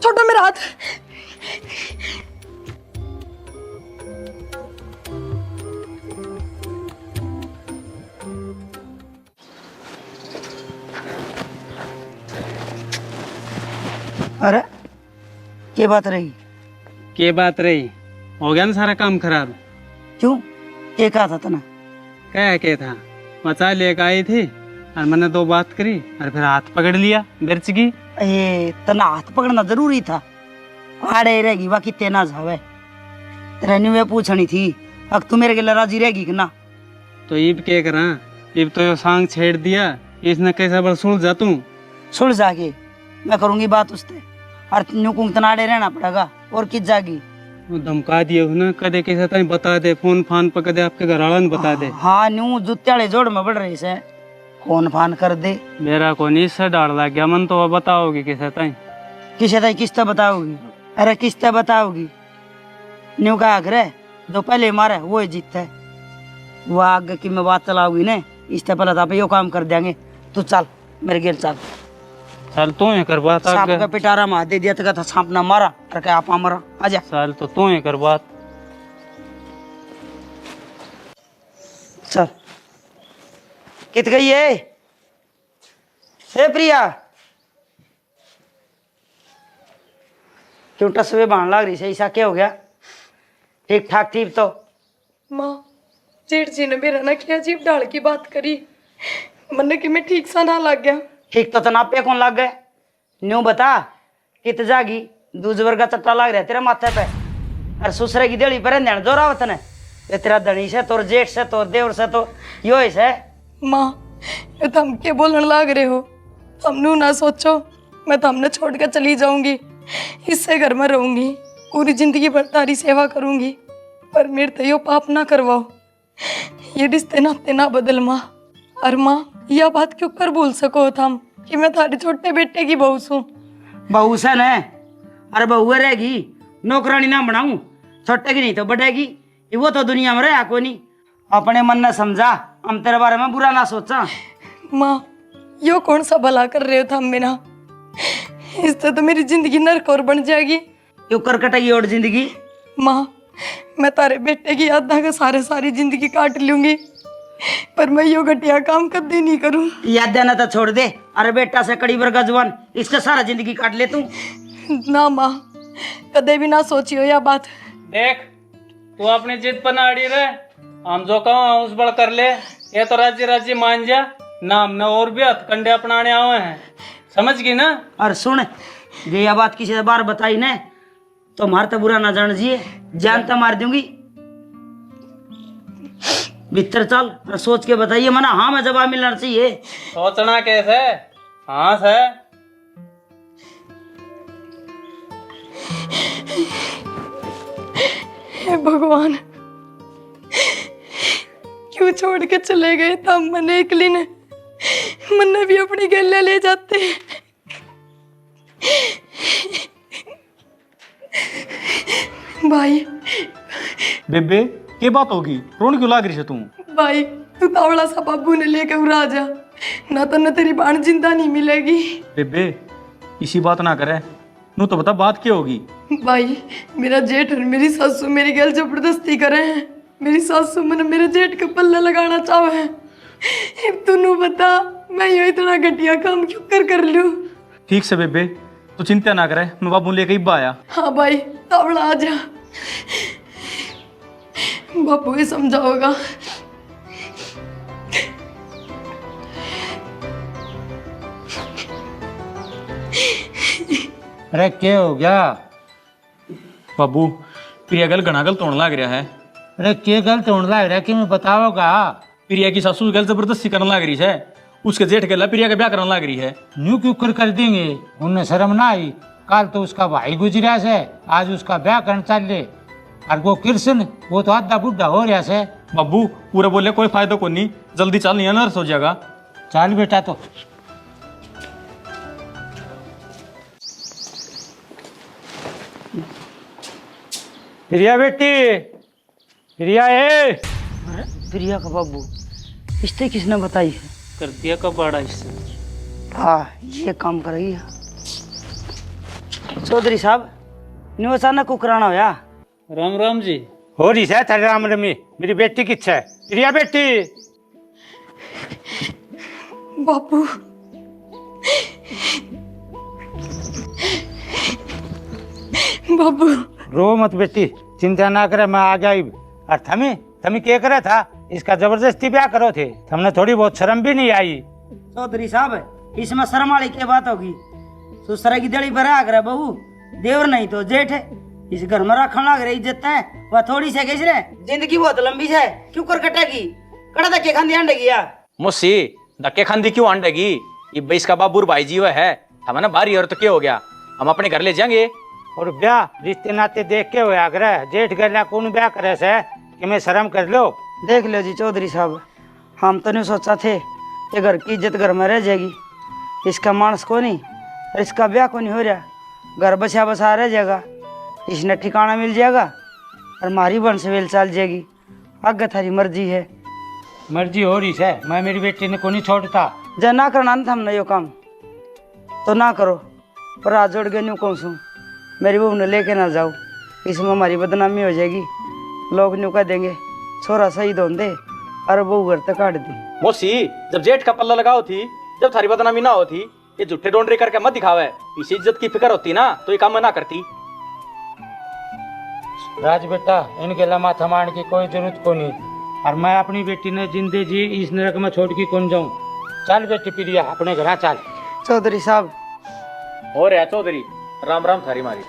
छोड़ो मेरा हाथ। अरे क्या बात रही? के बात रही? हो गया ना सारा काम खराब। क्यों क्या कहा था तना? क्या था? मचा लेकर आई थी और मैंने दो बात करी और फिर हाथ पकड़ लिया मिर्च की। ये तना हाथ पकड़ना जरूरी था। आड़े रहेगी बाकी तेना जावे। रहनी वे पूछनी थी अब तू मेरे के लिए राजी रहेगी कि ना? तो ईब क्या करा? ईब तो यो सांग छेड़ दिया, इसने कैसा बल सुल जा तू। सुन जाके मैं करूंगी बात उससे और नुकुंग तनाड़े रहना पड़ेगा और किस जागी। वो धमका दिए हो ना, कदे कैसा ताई बता दे, फोन फान पर कदे आपके घर वाला ने बता दे। हाँ न्यू जुत्ते जोड़ में बढ़ रही से फोन फान कर दे। मेरा को नहीं से डाल लग गया मन, तो बताओगी कैसे ताई? किसे ताई किस्ता बताओगी? अरे किस्ता बताओगी न्यू का आग्रह जो पहले मारे वो ही जीतता है। वो आगे की मैं बात चलाऊंगी ना इससे पहले तो आप यो काम कर देंगे। तू चल मेरे गेल चल। चल तू ही कर बात सांप आगे। का पिटारा मार दे दिया था सांप ना मारा और क्या आप मरा। आजा चल तो तू ही कर बात। चल कित गई है? हे प्रिया क्यों टसवे बाण लाग रही सही सा क्या हो गया? ठीक ठाक थी तो? माँ जेठ जी ने मेरा ना किया जीप डाल की बात करी, मन कि मैं ठीक सा ना लग गया। ठीक तो तनापे कौन लग गए? न्यू बता कित जागी दूजवर का चट्टा लाग रहा तेरे माथे पे और ससुरे की देड़ी पर ध्यान जोरावत ने। ये तेरा धनी से तोर जेठ से तोर देवर से तो यो ही से। माँ ये तो हम क्या बोलने लग रहे हो? तुमने ना सोचो मैं तो हमने छोड़ कर चली जाऊंगी, इससे घर में रहूंगी, पूरी जिंदगी भर तारी सेवा करूंगी, पर मेरे तो यो पाप ना करवाओ। ये रिश्ते नाते ना बदल माँ। और माँ यह बात क्यों कर बोल सको थम कि मैं थारे छोटे बेटे की बहू हूँ। बहू से न अरे बहू रहेगी नौकरानी ना बनाऊं, छोटे की नहीं तो बढ़ेगी। वो तो दुनिया में रहा कोई नहीं। अपने मन ने समझा, हम तेरे बारे में बुरा ना सोचा। माँ यो कौन सा भला कर रहे हो थम बिना? इससे तो मेरी जिंदगी नरक और बन जाएगी। यू करकटेगी और जिंदगी। माँ मैं तारे बेटे की याद का सारी जिंदगी काट लूंगी, पर मैं यो घटिया काम कभी नहीं करूं। याद देना तो छोड़ दे। अरे बेटा से कड़ी वर्गा जवान इसका सारा जिंदगी काट ले तू। ना माँ कदे भी ना सोचियो यह बात। देख तू अपनी जिद पर ना अड़ी रहे, हम जो कहो उस बड़ कर ले। ये तो राज्य राज्य मान जा ना, हमने और भी हथकंडे अपनाने आए हैं, समझ गई ना? और सुन ये यह बात किसी से बार बताई न तो मार तो बुरा ना जान जिए, जान तो मार दूंगी। भीतर चल और सोच के बताइए मना हाँ में जवाब मिलना चाहिए। सोचना कैसे? हाँ से हे भगवान क्यों छोड़ के चले गए तब मैंने अकेली ने, मन्ने भी अपनी गले ले जाते। भाई बेबे के बात होगी, रोन क्यों लाग रही है तू? भाई तू तावड़ा सा बाबू ने लेके उड़ा जा, ना तो न तेरी बाण जिंदा नहीं मिलेगी। बेबे इसी बात ना करे, नू तो बता बात क्या होगी? भाई मेरा जेठ और मेरी सासू मेरी गल जबरदस्ती करे हैं। मेरी सासू मैंने मेरे जेठ के पल्ले लगाना चाहे है। अब तू बता मैं ये इतना घटिया काम क्यों कर लूं? ठीक से बेबे तू चिंता ना करे, मैं बाबू लेके इब्बा आया। हाँ भाई तावड़ा आ जा, बापू ये समझाओगा। अरे क्या हो गया? बाबू प्रिया गल घना गल तोड़ लाग रहा है। अरे क्या गलत होने लग रहा है कि मैं बताओगा? प्रिया की सासू गल जबरदस्ती करने लग रही है, उसके जेठ गला प्रिया का ब्याह करने लग रही है। न्यू क्यों कर देंगे, उन्हें शर्म ना आई? कल तो उसका भाई गुजरा से, आज उसका ब्याह करने चल ले। और वो कृष्ण वो तो आधा बुढ़ा हो रहा से। बाबू पूरा बोले कोई फायदा को नहीं, जल्दी चल नहीं नर्स हो जाएगा। चल बेटा तो प्रिया बेटी, प्रिया है। अरे प्रिया का बाबू, रिश्ते किसने बताई है? कर दिया कबाड़ा इससे। हाँ ये काम करेगी। चौधरी साहब न्यू अचानक कुकराना होया। राम राम जी। हो रही है थारे राम रमी, मेरी बेटी किच्छा है? प्रिया बेटी। बापू बाबू रो मत बेटी, चिंता ना करे, मैं आ गई। और थमी क्या करे था? इसका जबरदस्ती ब्याह करो थे, हमने थोड़ी बहुत शर्म भी नहीं आई। चौधरी साहब इसमें शर्म वाली क्या बात होगी? ससुरा की दड़ी पर आ कर बहू, देवर नहीं तो जेठ है, इस घर में रखने लग रही इज्जत है वह थोड़ी से कैसे रे? जिंदगी बहुत लंबी है, क्यों कर कटेगी? कड़ा धक्के खांदी अंडेगी या मुस्सी धक्के खांदी क्यों अंडेगी? ये बेस का बाबूर भाई जी है, हमारा भारी और तो क्या हो गया, हम अपने घर ले जाएंगे। और ब्याह रिश्ते नाते देख के होया करे, जेठ गला कौन ब्याह करे से कि मैं शर्म कर लो। देख लो जी चौधरी साहब, हम तो नहीं सोचा थे कि घर की इज्जत घर में रह जाएगी। इसका मानस को नहीं और इसका ब्याह को नहीं हो रहा, घर बसा बसा रह जाएगा, इसने ठिकाना मिल जाएगा और हमारी वंश वेल चल जाएगी। आगे थारी मर्जी है। मर्जी हो रही है, मैं मेरी बेटी ने को नहीं छोड़ता। जब ना करना था हमने यो काम तो ना करो, पर आज जोड़ के न्यू कौन सू मेरी बहू ने लेके ना जाओ, इसमें हमारी बदनामी हो जाएगी। लोग न्यू कह देंगे छोरा शहीद हों दे और बहू घर तक काट दी। मोसी जब जेठ का पल्ला लगाओ थी, जब थारी बदनामी ना होती, ये झूठे डोंडरे करके मत दिखावे। इसी इज्जत की फिक्र होती ना तो ये काम मैं ना करती। राज बेटा इनके ला माथा मारने की कोई जरूरत को नहीं, और मैं अपनी बेटी ने जिंदे जी इस नरक में छोड़ के कौन जाऊं। चल बेटी प्रिया अपने घर चल। चौधरी साहब हो रहा चौधरी, राम राम थारी मारी।